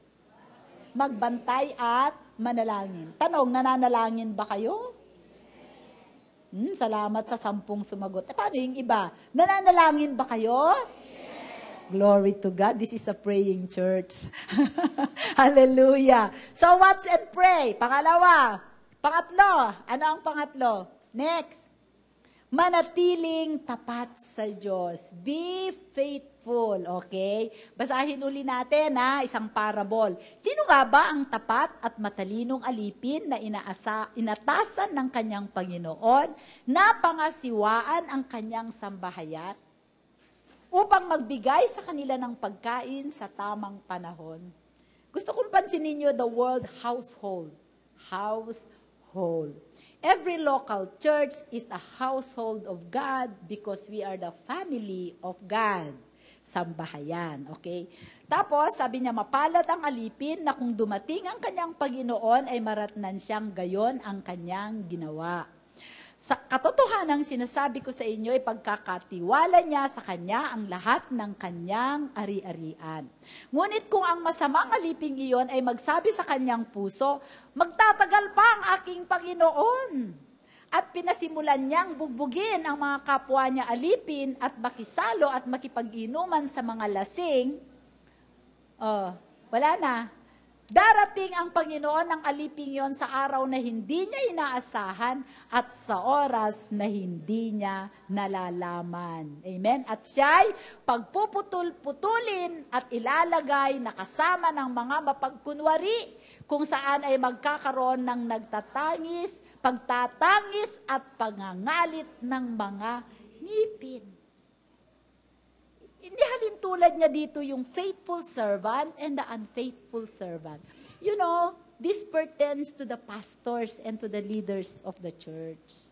Magbantay at manalangin. Tanong, nananalangin ba kayo? Salamat sa 10 sumagot. Paano yung iba? Nananalangin ba kayo? Glory to God. This is a praying church. Hallelujah. So, watch and pray. Pangalawa. Pangatlo. Ano ang pangatlo? Next. Manatiling tapat sa Diyos. Be faithful. Okay? Basahin uli natin, isang parable. Sino nga ba ang tapat at matalinong alipin na inatasan ng kanyang Panginoon na pangasiwaan ang kanyang sambahayan upang magbigay sa kanila ng pagkain sa tamang panahon? Gusto kong pansinin niyo the word household. Household. Every local church is a household of God because we are the family of God. Sambahayan, okay? Tapos, sabi niya, mapalad ang alipin na kung dumating ang kanyang Panginoon ay maratnan siyang gayon ang kanyang ginawa. Sa katotohanan, sinasabi ko sa inyo, ipagkakatiwala niya sa kanya ang lahat ng kanyang ari-arian. Ngunit kung ang masamang aliping iyon ay magsabi sa kanyang puso, magtatagal pa ang aking Panginoon. At pinasimulan niyang bugbugin ang mga kapwa niya alipin at makisalo at makipag-inuman sa mga lasing, wala na. Darating ang Panginoon ng aliping yon sa araw na hindi niya inaasahan at sa oras na hindi niya nalalaman. Amen? At siya'y pagpuputol-putulin at ilalagay na kasama ng mga mapagkunwari kung saan ay magkakaroon ng pagtatangis at pangangalit ng mga ngipin. Hindi halin tulad niya dito yung faithful servant and the unfaithful servant. You know, this pertains to the pastors and to the leaders of the church.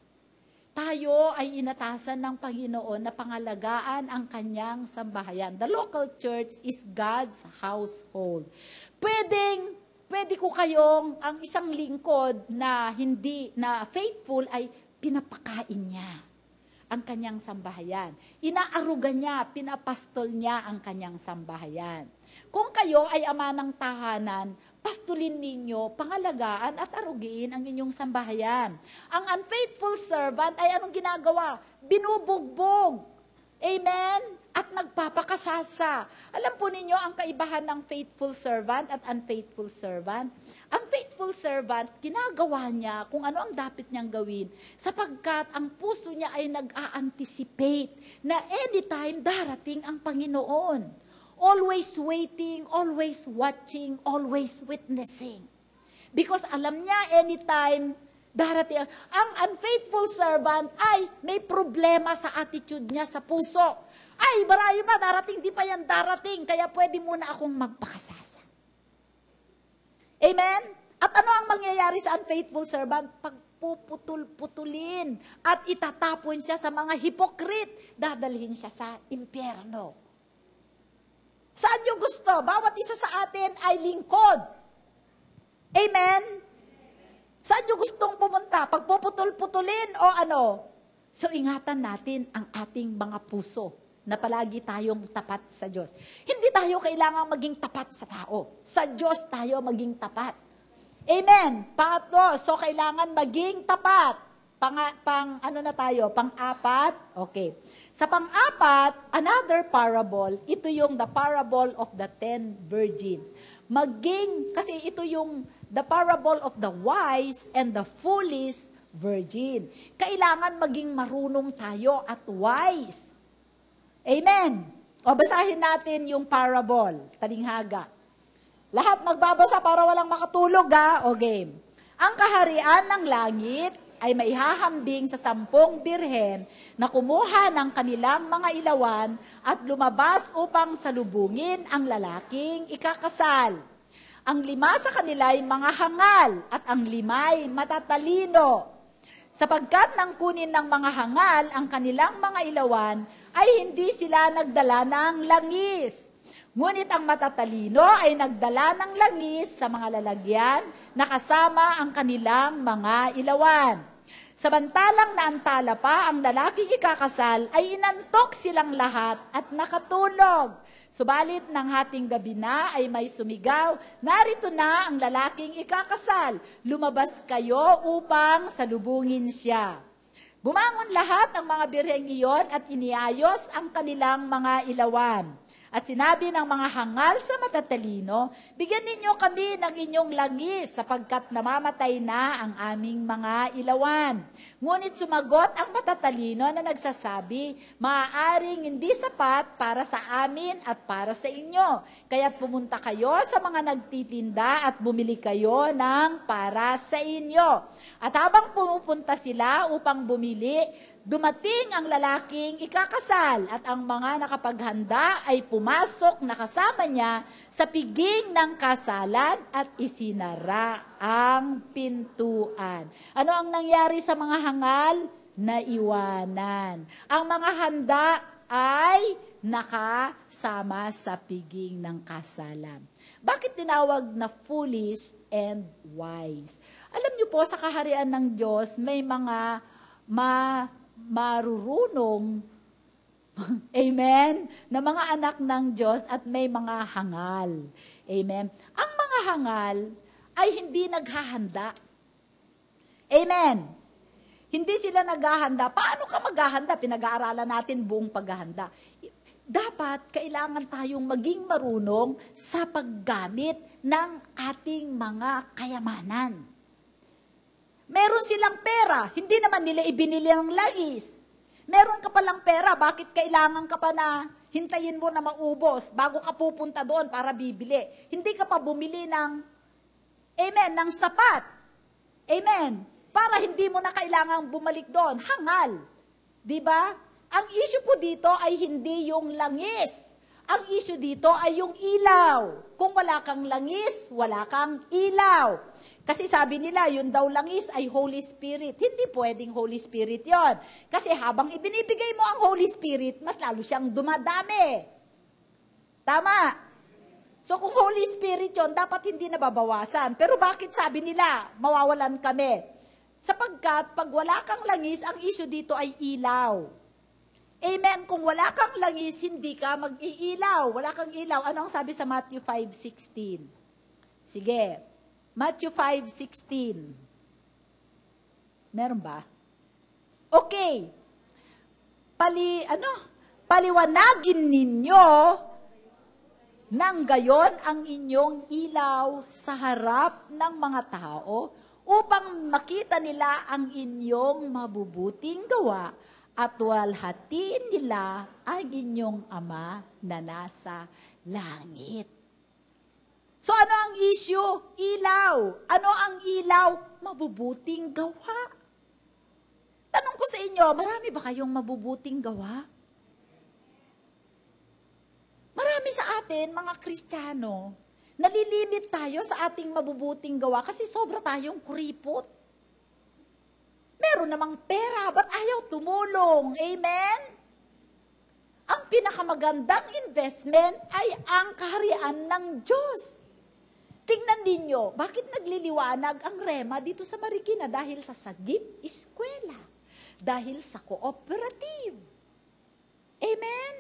Tayo ay inatasan ng Panginoon na pangalagaan ang kanyang sambahayan. The local church is God's household. Pwede ko kayong, ang isang lingkod na faithful ay pinapakain niya ang kanyang sambahayan. Inaaruga niya, pinapastol niya ang kanyang sambahayan. Kung kayo ay ama ng tahanan, pastulin ninyo, pangalagaan at arugiin ang inyong sambahayan. Ang unfaithful servant ay anong ginagawa? Binubugbog. Amen? At nagpapakasasa. Alam po ninyo ang kaibahan ng faithful servant at unfaithful servant? Ang faithful servant, ginagawa niya kung ano ang dapat niyang gawin sapagkat ang puso niya ay nag-a-anticipate na anytime darating ang Panginoon. Always waiting, always watching, always witnessing. Because alam niya anytime darating. Ang unfaithful servant ay may problema sa attitude niya sa puso. Ay, barayo pa, darating, di pa yan darating, kaya pwede muna akong magpakasasa. Amen? At ano ang mangyayari sa unfaithful servant? Pagpuputol-putulin at itatapon siya sa mga hipokrit. Dadalhin siya sa impyerno. Saan niyo gusto? Bawat isa sa atin ay lingkod. Amen? Saan niyo gustong pumunta? Pagpuputol-putulin o ano? So, ingatan natin ang ating mga puso na palagi tayong tapat sa Diyos. Hindi tayo kailangang maging tapat sa tao. Sa Diyos tayo maging tapat. Amen. Pangatlo, so kailangan maging tapat. Pang-apat? Okay. Sa pang-apat, another parable, ito yung the parable of the 10 virgins. Kasi ito yung the parable of the wise and the foolish virgin. Kailangan maging marunong tayo at wise. Amen. O basahin natin yung parable, talinghaga. Lahat magbabasa para walang makatulog o game. Ang kaharian ng langit ay maihahambing sa 10 birhen na kumuha ng kanilang mga ilawan at lumabas upang salubungin ang lalaking ikakasal. Ang 5 sa kanila ay mga hangal at ang 5 ay matatalino. Sapagkat nang kunin ng mga hangal ang kanilang mga ilawan, ay hindi sila nagdala ng langis. Ngunit ang matatalino ay nagdala ng langis sa mga lalagyan na kasama ang kanilang mga ilawan. Samantalang naantala pa ang lalaking ikakasal, ay inantok silang lahat at nakatulog. Subalit ng hating gabi na ay may sumigaw, narito na ang lalaking ikakasal, lumabas kayo upang salubungin siya. Bumangon lahat ng mga birheng iyon at iniayos ang kanilang mga ilawan. At sinabi ng mga hangal sa matatalino, bigyan ninyo kami ng inyong langis sapagkat namamatay na ang aming mga ilawan. Ngunit sumagot ang matatalino na nagsasabi, maaaring hindi sapat para sa amin at para sa inyo. Kaya't pumunta kayo sa mga nagtitinda at bumili kayo ng para sa inyo. At habang pumupunta sila upang bumili, dumating ang lalaking ikakasal at ang mga nakapaghanda ay pumasok na kasama niya sa piging ng kasalan at isinara ang pintuan. Ano ang nangyari sa mga hangal? Naiwanan. Ang mga handa ay nakasama sa piging ng kasalan. Bakit tinawag na foolish and wise? Alam niyo po, sa kaharian ng Diyos, may mga marurunong, amen, na mga anak ng Diyos at may mga hangal. Amen. Ang mga hangal ay hindi naghahanda. Amen. Hindi sila naghahanda. Paano ka maghahanda? Pinag-aaralan natin buong paghahanda. Dapat, kailangan tayong maging marunong sa paggamit ng ating mga kayamanan. Meron silang pera, hindi naman nila ibinili ng langis. Meron ka palang pera, bakit kailangan ka pa na hintayin mo na maubos bago ka pupunta doon para bibili? Hindi ka pa bumili ng, amen, ng sapat. Amen. Para hindi mo na kailangang bumalik doon. Hangal. Diba? Ang issue po dito ay hindi yung langis. Ang issue dito ay yung ilaw. Kung wala kang langis, wala kang ilaw. Kasi sabi nila, yun daw langis ay Holy Spirit. Hindi pwedeng Holy Spirit yon. Kasi habang ibinibigay mo ang Holy Spirit, mas lalo siyang dumadami. Tama? So kung Holy Spirit yon, dapat hindi nababawasan. Pero bakit sabi nila, mawawalan kami? Sapagkat pag wala kang langis, ang issue dito ay ilaw. Amen. Kung wala kang langis, hindi ka mag-iilaw. Wala kang ilaw. Ano ang sabi sa Matthew 5:16? Sige. Matthew 5:16. Meron ba? Okay. Paliwanagin ninyo nang gayon ang inyong ilaw sa harap ng mga tao upang makita nila ang inyong mabubuting gawa at walhatiin nila ang inyong Ama na nasa langit. So ano ang issue? Ilaw. Ano ang ilaw? Mabubuting gawa. Tanong ko sa inyo, marami ba kayong mabubuting gawa? Marami sa atin, mga Kristiyano, Nalilimit tayo sa ating mabubuting gawa kasi sobra tayong kuripot. Meron namang pera, ba't ayaw tumulong? Amen? Ang pinakamagandang investment ay ang kaharian ng Diyos. Tingnan ninyo, bakit nagliliwanag ang Rema dito sa Marikina? Dahil sa Sagip Eskwela. Dahil sa cooperative. Amen?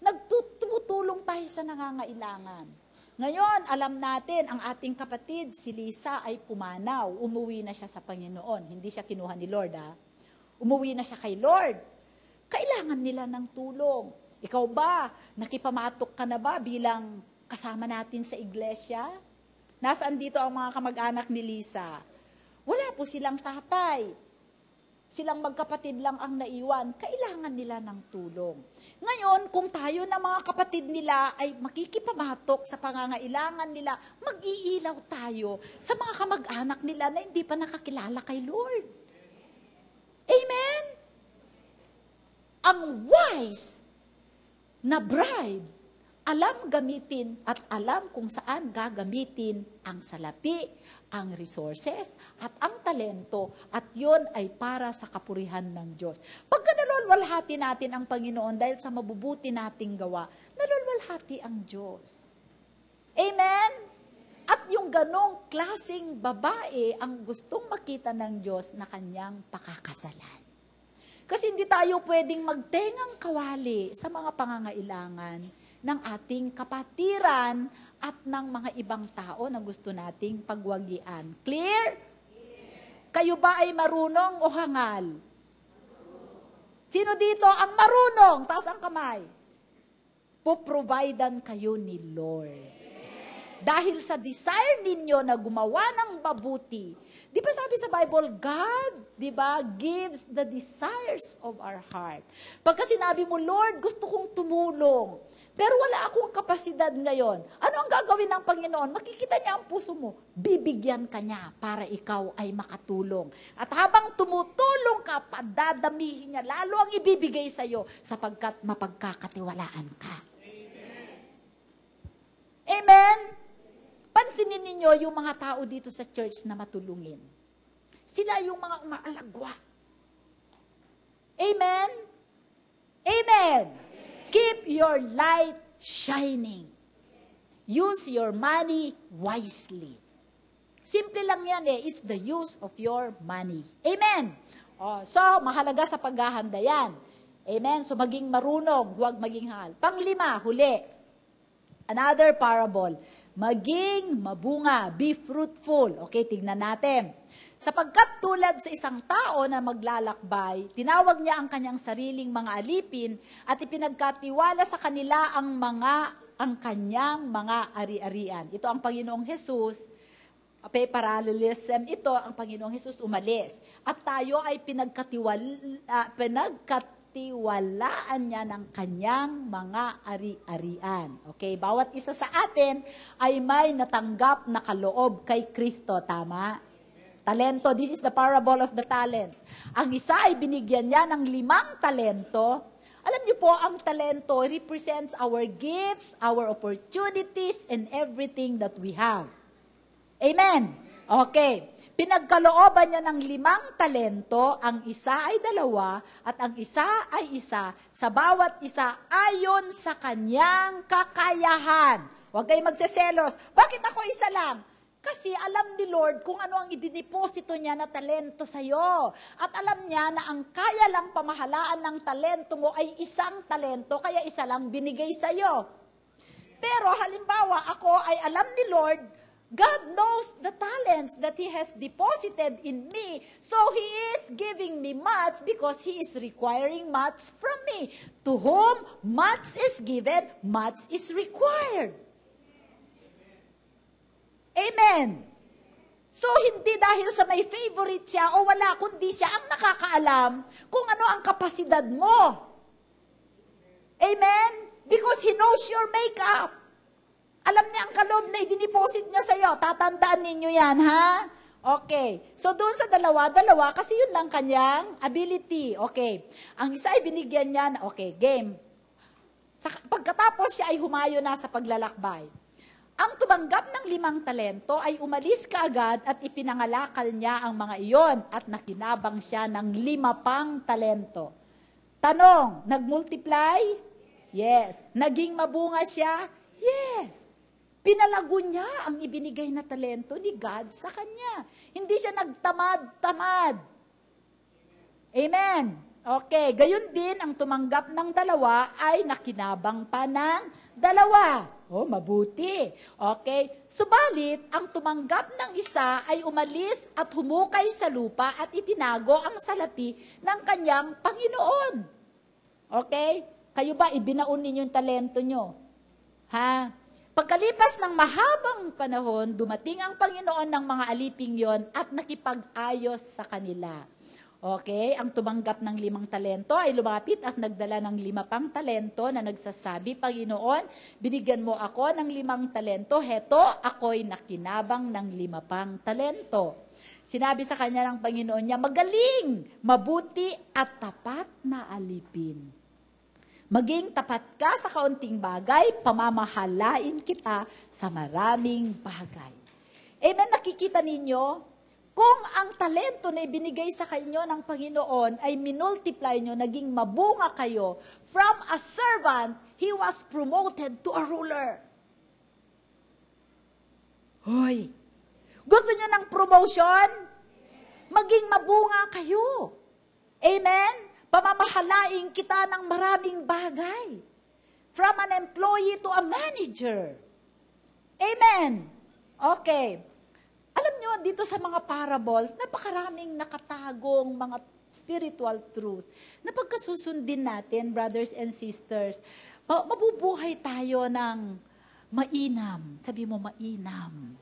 Nagtutulong tayo sa nangangailangan. Ngayon, alam natin, ang ating kapatid, si Lisa, ay pumanaw. Umuwi na siya sa Panginoon. Hindi siya kinuha ni Lord, ha? Umuwi na siya kay Lord. Kailangan nila ng tulong. Ikaw ba, nakipamatok ka na ba bilang kasama natin sa iglesia? Nasaan dito ang mga kamag-anak ni Lisa? Wala po silang tatay. Silang magkapatid lang ang naiwan, kailangan nila ng tulong. Ngayon, kung tayo na mga kapatid nila ay makikipamatok sa pangangailangan nila, mag-iilaw tayo sa mga kamag-anak nila na hindi pa nakakilala kay Lord. Amen? Ang wise na bride, alam gamitin at alam kung saan gagamitin ang salapi, ang resources, at ang talento, at yon ay para sa kapurihan ng Diyos. Pagka nalulwalhati natin ang Panginoon dahil sa mabubuti nating gawa, nalulwalhati ang Diyos. Amen? At yung ganong klaseng babae ang gustong makita ng Diyos na kanyang pakakasalan. Kasi hindi tayo pwedeng magtengang kawali sa mga pangangailangan ng ating kapatiran at ng mga ibang tao na gusto nating pagwagian. Clear? Kayo ba ay marunong o hangal? Sino dito ang marunong? Taas ang kamay. Puprovidean kayo ni Lord. Dahil sa desire ninyo na gumawa ng mabuti. Di ba sabi sa Bible, God, di ba, gives the desires of our heart. Pagka sinabi mo, Lord, gusto kong tumulong, pero wala akong kapasidad ngayon. Ano ang gagawin ng Panginoon? Makikita niya ang puso mo. Bibigyan ka niya para ikaw ay makatulong. At habang tumutulong ka, padadamihin niya, lalo ang ibibigay sa iyo sapagkat mapagkakatiwalaan ka. Amen? Pansinin ninyo yung mga tao dito sa church na matulungin. Sila yung mga umaalagwa. Amen? Amen? Keep your light shining. Use your money wisely. Simple lang yan eh. It's the use of your money. Amen? So, mahalaga sa paghahanda yan. Amen? So, maging marunong, huwag maging hal. Panglima, huli. Another parable. Maging mabunga, be fruitful. Okay, tignan natin. Sapagkat tulad sa isang tao na maglalakbay, tinawag niya ang kanyang sariling mga alipin at ipinagkatiwala sa kanila ang kanyang mga ari-arian. Ito ang Panginoong Jesus. Parallelism ito, ang Panginoong Jesus umalis. At tayo ay pinagkatiwalaan niya ng kanyang mga ari-arian. Okay, bawat isa sa atin ay may natanggap na kaloob kay Kristo, tama? Talento, this is the parable of the talents. Ang isa ay binigyan niya ng 5 talento. Alam niyo po, ang talento represents our gifts, our opportunities, and everything that we have. Amen? Okay. Pinagkalooban niya ng 5 talento, ang isa ay 2, at ang isa ay 1, sa bawat isa ayon sa kanyang kakayahan. Huwag kayong magseselos. Bakit ako isa lang? Kasi alam ni Lord kung ano ang idideposito niya na talento sa'yo. At alam niya na ang kaya lang pamahalaan ng talento mo ay 1 talento, kaya 1 lang binigay sa'yo. Pero halimbawa, ako ay alam ni Lord, God knows the talents that He has deposited in me. So He is giving me much because He is requiring much from me. To whom much is given, much is required. Amen. So, hindi dahil sa may favorite siya o wala, kundi siya ang nakakaalam kung ano ang kapasidad mo. Amen? Because He knows your makeup. Alam niya ang kaloob na i-deposit niya sa iyo. Tatandaan ninyo yan, ha? Okay. So, doon sa dalawa, kasi yun lang kanyang ability. Okay. Ang isa ay binigyan niya na, okay, game. Pagkatapos siya ay humayo na sa paglalakbay. Ang tumanggap ng 5 talento ay umalis kaagad at ipinangalakal niya ang mga iyon at nakinabang siya ng 5 pang talento. Tanong, nagmultiply? Yes. Naging mabunga siya? Yes. Pinalago niya ang ibinigay na talento ni God sa kanya. Hindi siya nagtamad-tamad. Amen. Okay, gayon din ang tumanggap ng 2 ay nakinabang pa ng 2. Oh, mabuti. Okay, subalit ang tumanggap ng 1 ay umalis at humukay sa lupa at itinago ang salapi ng kanyang Panginoon. Okay? Kayo ba, ibinaon ninyo yung talento nyo? Ha? Pagkalipas ng mahabang panahon, dumating ang Panginoon ng mga aliping yon at nakipag-ayos sa kanila. Okay, ang tumanggap ng 5 talento ay lumapit at nagdala ng 5 pang talento na nagsasabi, Panginoon, binigyan mo ako ng 5 talento, heto, ako'y nakinabang ng 5 pang talento. Sinabi sa kanya ng Panginoon niya, magaling, mabuti at tapat na alipin. Maging tapat ka sa kaunting bagay, pamamahalain kita sa maraming bagay. Amen, nakikita ninyo? Kung ang talento na ibinigay sa kanyo ng Panginoon ay minultiply nyo, naging mabunga kayo, from a servant, he was promoted to a ruler. Hoy! Gusto nyo ng promotion? Maging mabunga kayo. Amen? Pamamahalain kita ng maraming bagay. From an employee to a manager. Amen? Okay. Alam nyo, dito sa mga parables, napakaraming nakatagong mga spiritual truth na pagkasusundin natin, brothers and sisters, mabubuhay tayo ng mainam. Sabi mo, mainam.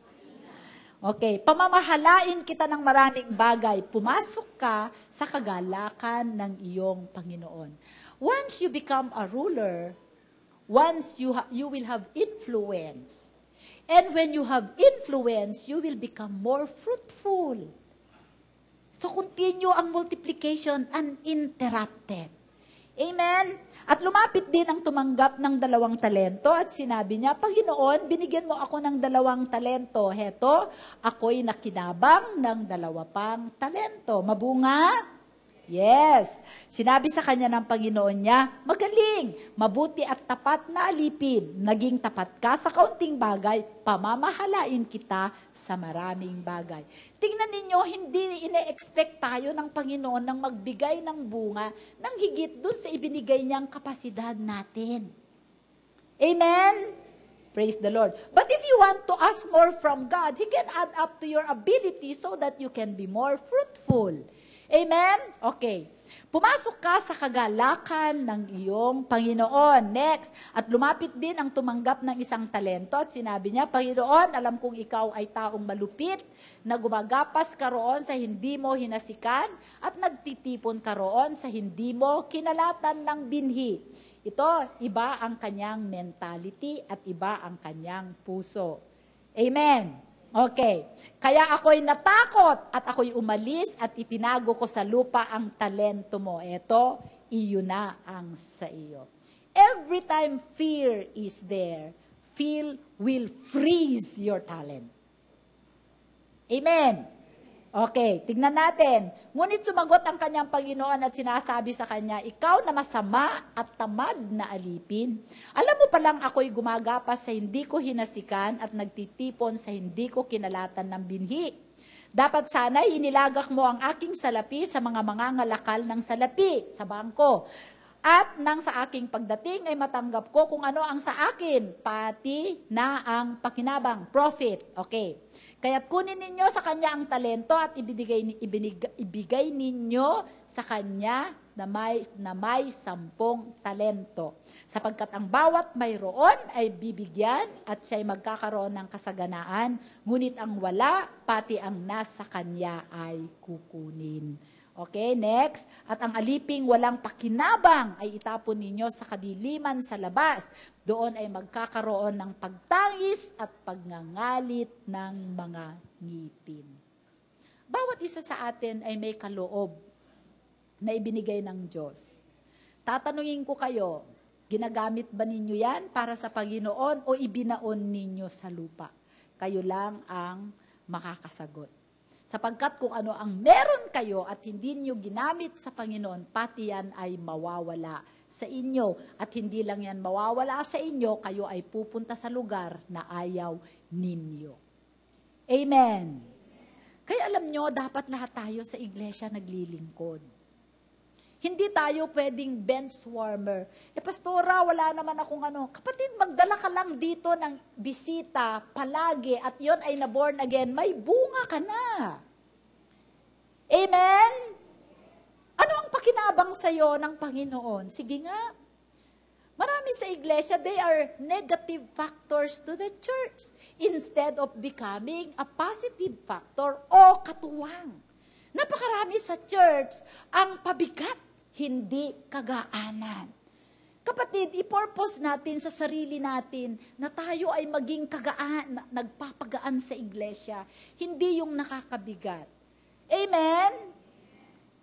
Okay, pamamahalain kita ng maraming bagay. Pumasok ka sa kagalakan ng iyong Panginoon. Once you become a ruler, once you will have influence. And when you have influence, you will become more fruitful. So continue ang multiplication uninterrupted. Amen? At lumapit din ang tumanggap ng 2 talento at sinabi niya, Panginoon, binigyan mo ako ng 2 talento. Heto, ako'y nakinabang ng 2 pang talento. Mabunga? Yes. Sinabi sa kanya ng Panginoon niya, magaling, mabuti at tapat na alipin. Naging tapat ka sa kaunting bagay, pamamahalain kita sa maraming bagay. Tingnan ninyo, hindi ine-expect tayo ng Panginoon ng magbigay ng bunga ng higit dun sa ibinigay niyang kapasidad natin. Amen? Praise the Lord. But if you want to ask more from God, He can add up to your ability so that you can be more fruitful. Amen? Okay. Pumasok ka sa kagalakan ng iyong Panginoon. Next. At lumapit din ang tumanggap ng 1 talento at sinabi niya, Panginoon, alam kong ikaw ay taong malupit na gumagapas ka roon sa hindi mo hinasikan at nagtitipon ka roon sa hindi mo kinalatan ng binhi. Ito, iba ang kanyang mentality at iba ang kanyang puso. Amen? Okay. Kaya ako'y natakot at ako'y umalis at itinago ko sa lupa ang talento mo. Ito, iyon na ang sa iyo. Every time fear is there, fear will freeze your talent. Amen. Okay, tignan natin. Ngunit sumagot ang kanyang Panginoon at sinasabi sa kanya, ikaw na masama at tamad na alipin. Alam mo palang ako'y gumagapas sa hindi ko hinasikan at nagtitipon sa hindi ko kinalatan ng binhi. Dapat sana'y inilagak mo ang aking salapi sa mga mangangalakal ng salapi sa bangko. At nang sa aking pagdating ay matanggap ko kung ano ang sa akin, pati na ang pakinabang, profit. Okay. Kaya't kunin ninyo sa kanya ang talento at ibigay ninyo sa kanya na may 10 talento. Sapagkat ang bawat mayroon ay bibigyan at siya'y magkakaroon ng kasaganaan, ngunit ang wala, pati ang nasa kanya ay kukunin. Okay, next. At ang aliping walang pakinabang ay itapon ninyo sa kadiliman sa labas. Doon ay magkakaroon ng pagtangis at pagngangalit ng mga ngipin. Bawat isa sa atin ay may kaloob na ibinigay ng Diyos. Tatanungin ko kayo, Ginagamit ba ninyo yan para sa Panginoon o ibinaon ninyo sa lupa? Kayo lang ang makakasagot. Sapagkat kung ano ang meron kayo at hindi nyo ginamit sa Panginoon, pati yan ay mawawala sa inyo. At hindi lang yan mawawala sa inyo, kayo ay pupunta sa lugar na ayaw ninyo. Amen. Kaya alam nyo, dapat lahat tayo sa iglesia naglilingkod. Hindi tayo pwedeng bench warmer. Pastora, wala naman akong ano. Kapatid, magdala ka lang dito ng bisita palagi at yon ay na-born again. May bunga ka na. Amen? Ano ang pakinabang sa'yo ng Panginoon? Sige nga. Marami sa iglesia, they are negative factors to the church instead of becoming a positive factor o katuwang. Napakarami sa church ang pabigat, hindi kagaanan. Kapatid, i-purpose natin sa sarili natin na tayo ay maging kagaan, nagpapagaan sa iglesia, hindi yung nakakabigat. Amen?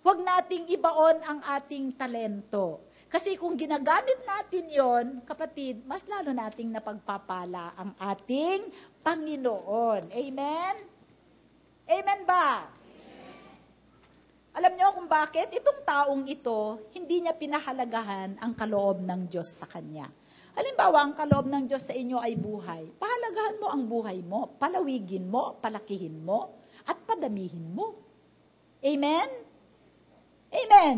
Huwag nating ibaon ang ating talento. Kasi kung ginagamit natin yon, kapatid, mas lalo nating napagpapala ang ating Panginoon. Amen? Amen ba? Alam niyo kung bakit? Itong taong ito, hindi niya pinahalagahan ang kaloob ng Diyos sa kanya. Halimbawa, ang kaloob ng Diyos sa inyo ay buhay. Pahalagahan mo ang buhay mo, palawigin mo, palakihin mo, at padamihin mo. Amen? Amen?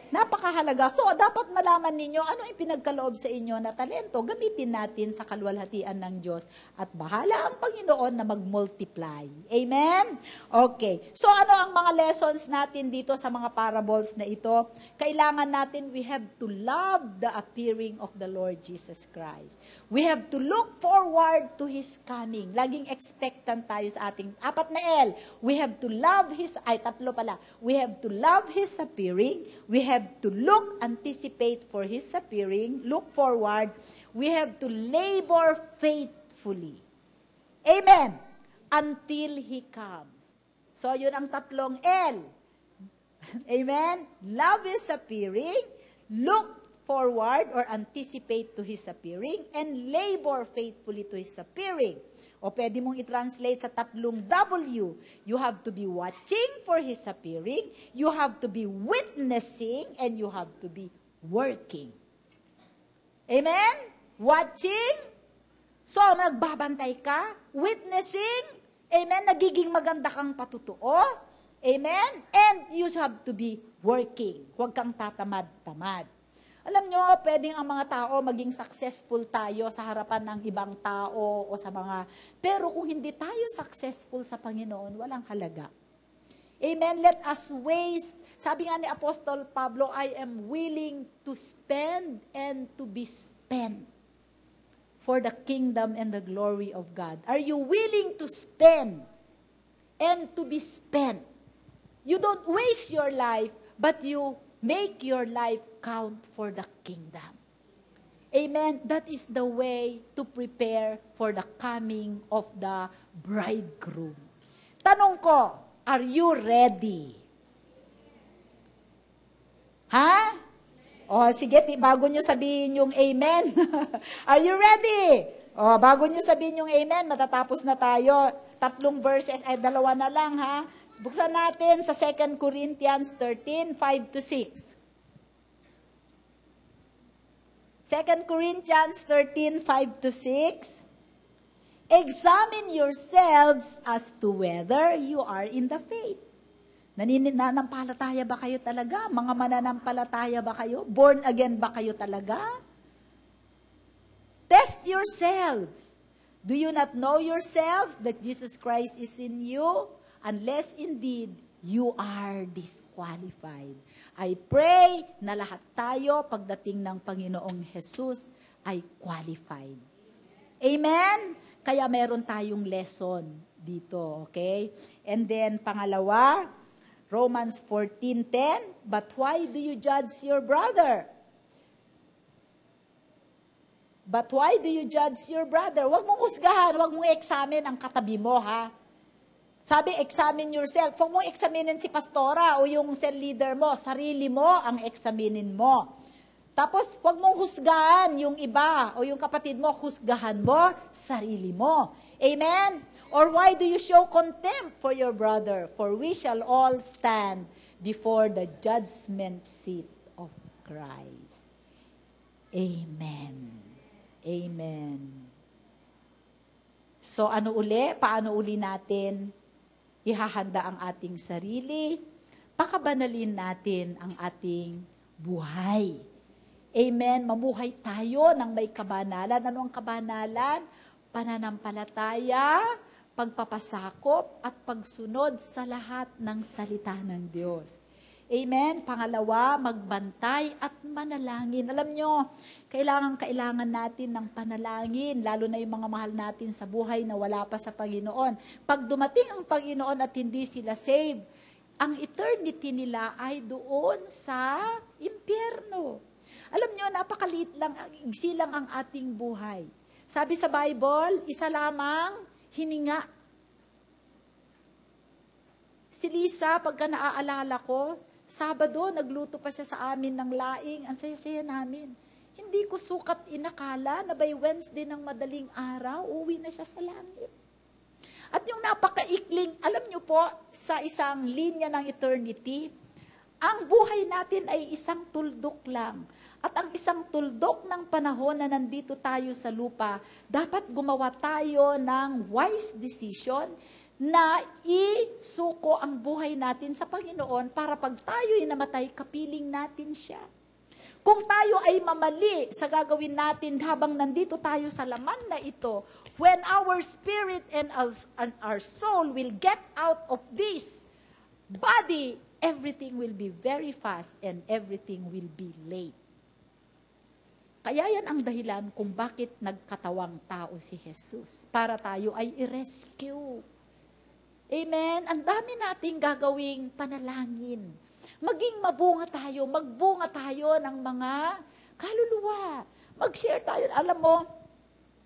Napakahalaga. So, dapat malaman ninyo ano yung pinagkaloob sa inyo na talento. Gamitin natin sa kalwalhatian ng Diyos. At bahala ang Panginoon na mag-multiply. Amen? Okay. So, ano ang mga lessons natin dito sa mga parables na ito? Kailangan natin, we have to love the appearing of the Lord Jesus Christ. We have to look forward to His coming. Laging expectant tayo sa ating 4 na L. We have to love His, 3 pala. We have to love His appearing. We have to look, anticipate for His appearing, look forward. We have to labor faithfully. Amen. Until He comes. So, yun ang 3 L. Amen. Love His appearing, look forward or anticipate to His appearing, and labor faithfully to His appearing. O pwede mong i-translate sa 3 W. You have to be watching for His appearing, you have to be witnessing, and you have to be working. Amen? Watching. So, nagbabantay ka. Witnessing. Amen? Nagiging maganda kang patutuo. Amen? And you have to be working. Huwag kang tatamad-tamad. Alam nyo, pwedeng ang mga tao maging successful tayo sa harapan ng ibang tao o sa mga... Pero kung hindi tayo successful sa Panginoon, walang halaga. Amen? Let us waste. Sabi nga ni Apostol Pablo, I am willing to spend and to be spent for the kingdom and the glory of God. Are you willing to spend and to be spent? You don't waste your life, but you make your life count for the kingdom. Amen? That is the way to prepare for the coming of the bridegroom. Tanong ko, are you ready? Ha? O, sige, bago nyo sabihin yung amen. Are you ready? O, bago nyo sabihin yung amen, matatapos na tayo. 3 verses, 2 na lang ha. Buksan natin sa 2 Corinthians 13, 5-6. 2 Corinthians 13, 5-6. Examine yourselves as to whether you are in the faith. Nananampalataya ba kayo talaga? Mga mananampalataya ba kayo? Born again ba kayo talaga? Test yourselves. Do you not know yourselves that Jesus Christ is in you? Unless indeed you are disqualified. I pray na lahat tayo pagdating ng Panginoong Jesus ay qualified. Amen? Kaya meron tayong lesson dito, okay? And then pangalawa, Romans 14:10, but why do you judge your brother? But why do you judge your brother? Huwag mong husgahan, huwag mong examine ang katabi mo, ha? Sabi, examine yourself. Huwag mong examinin si pastora o yung cell leader mo. Sarili mo ang examinin mo. Tapos, huwag mong husgahan yung iba o yung kapatid mo, husgahan mo sarili mo. Amen? Or why do you show contempt for your brother? For we shall all stand before the judgment seat of Christ. Amen. Amen. So, paano uli natin ihahanda ang ating sarili? Pakabanalin natin ang ating buhay. Amen. Mamuhay tayo ng may kabanalan. Ano ang kabanalan? Pananampalataya, pagpapasakop, at pagsunod sa lahat ng salita ng Diyos. Amen. Pangalawa, magbantay at manalangin. Alam nyo, kailangan natin ng panalangin, lalo na yung mga mahal natin sa buhay na wala pa sa Panginoon. Pag dumating ang Panginoon at hindi sila saved, ang eternity nila ay doon sa impyerno. Alam nyo, napakaliit lang, igsi lang ang ating buhay. Sabi sa Bible, isa lamang hininga. Si Lisa, pagka naaalala ko, Sabado, nagluto pa siya sa amin ng laing. Ang saya-saya namin. Hindi ko sukat inakala na by Wednesday ng madaling araw, uwi na siya sa langit. At yung napakaikling, alam nyo po, sa isang linya ng eternity, ang buhay natin ay isang tuldok lang. At ang isang tuldok ng panahon na nandito tayo sa lupa, dapat gumawa tayo ng wise decision na isuko ang buhay natin sa Panginoon para pag tayo'y namatay, kapiling natin siya. Kung tayo ay mamali sa gagawin natin habang nandito tayo sa laman na ito, when our spirit and our soul will get out of this body, everything will be very fast and everything will be late. Kaya yan ang dahilan kung bakit nagkatawang tao si Jesus. Para tayo ay i-rescue. Amen? Ang dami nating gagawing panalangin. Maging magbunga tayo ng mga kaluluwa. Mag-share tayo. Alam mo,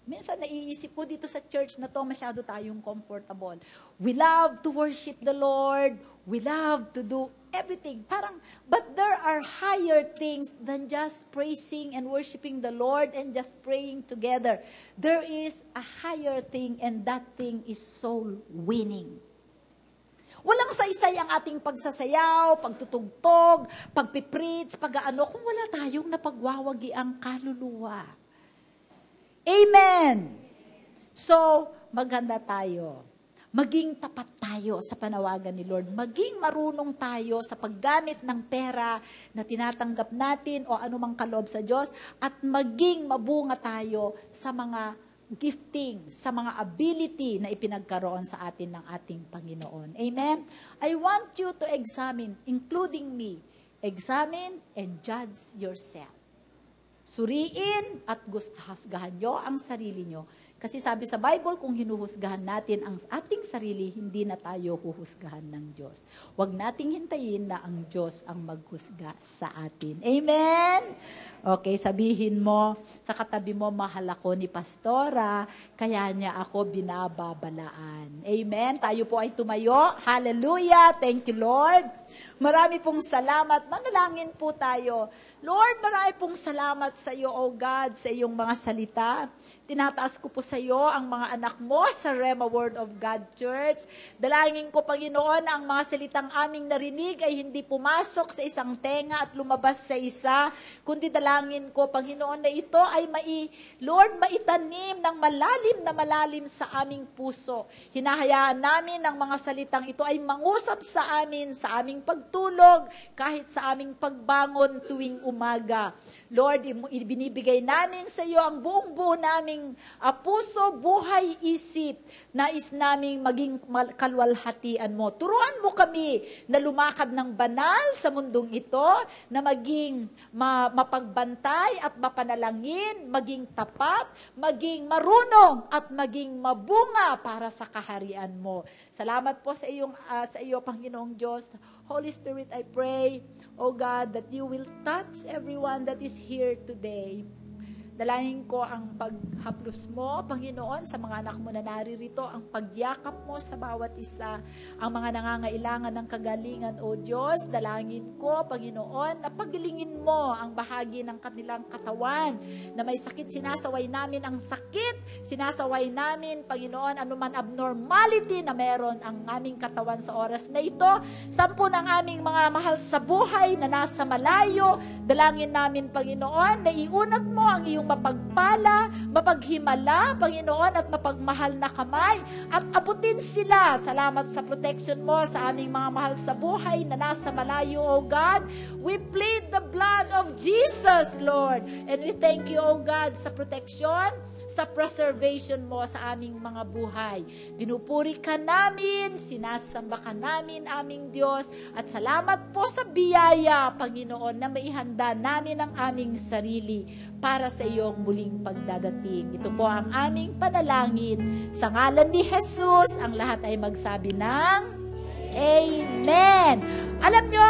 minsan naiisip ko dito sa church na to, masyado tayong comfortable. We love to worship the Lord. We love to do everything. But there are higher things than just praising and worshiping the Lord and just praying together. There is a higher thing, and that thing is soul winning. Walang saysay ang ating pagsasayaw, pagtutugtog, pagpipreach, pag-aano, kung wala tayong napagwawagi ang kaluluwa. Amen! So, maghanda tayo. Maging tapat tayo sa panawagan ni Lord. Maging marunong tayo sa paggamit ng pera na tinatanggap natin o anumang kaloob sa Diyos. At maging mabunga tayo sa mga gifting, sa mga ability na ipinagkaroon sa atin ng ating Panginoon. Amen? I want you to examine, including me, examine and judge yourself. Suriin at husgahan nyo ang sarili nyo. Kasi sabi sa Bible, kung hinuhusgahan natin ang ating sarili, hindi na tayo huhusgahan ng Diyos. Huwag nating hintayin na ang Diyos ang maghusga sa atin. Amen? Okay, sabihin mo sa katabi mo, mahal ako ni Pastora, kaya niya ako binababalaan. Amen? Tayo po ay tumayo. Hallelujah! Thank you, Lord. Marami pong salamat. Manalangin po tayo. Lord, marami pong salamat sa iyo, O God, sa iyong mga salita. Tinataas ko po sa iyo ang mga anak mo sa Rema Word of God Church. Dalangin ko, Panginoon, ang mga salitang aming narinig ay hindi pumasok sa isang tenga at lumabas sa isa, kundi dalangin ko, Panginoon, na ito ay Lord, maitanim ng malalim sa aming puso. Hinahayaan namin ang mga salitang ito ay mangusap sa amin, sa aming pagtulog, kahit sa aming pagbangon tuwing umaga. Lord, ibinibigay namin sa iyo ang buong-buo naming puso, buhay, isip. Nais naming maging kalwalhatian mo. Turuan mo kami na lumakad ng banal sa mundong ito, na maging mapagbantay at mapanalangin, maging tapat, maging marunong at maging mabunga para sa kaharian mo. Salamat po sa iyo, Panginoong Diyos. Holy Spirit, I pray, O God, that you will touch everyone that is here today. Dalangin ko ang paghaplos mo, Panginoon, sa mga anak mo na naririto, ang pagyakap mo sa bawat isa, ang mga nangangailangan ng kagalingan, O Diyos. Dalangin ko, Panginoon, na pagalingin mo ang bahagi ng kanilang katawan na may sakit. Sinasaway namin ang sakit. Sinasaway namin, Panginoon, anuman abnormality na meron ang aming katawan sa oras na ito. Sampu ng aming mga mahal sa buhay na nasa malayo. Dalangin namin, Panginoon, na iunat mo ang iyong mapagpala, mapaghimala, Panginoon, at mapagmahal na kamay. At abutin sila. Salamat sa protection mo sa aming mga mahal sa buhay na nasa malayo, O God. We plead the blood of Jesus, Lord. And we thank you, O God, sa protection, sa preservation mo sa aming mga buhay. Pinupuri ka namin, sinasamba ka namin, aming Diyos, at salamat po sa biyaya, Panginoon, na maihanda namin ang aming sarili para sa iyong muling pagdadating. Ito po ang aming panalangin. Sa ngalan ni Jesus, ang lahat ay magsabi ng Amen. Alam nyo,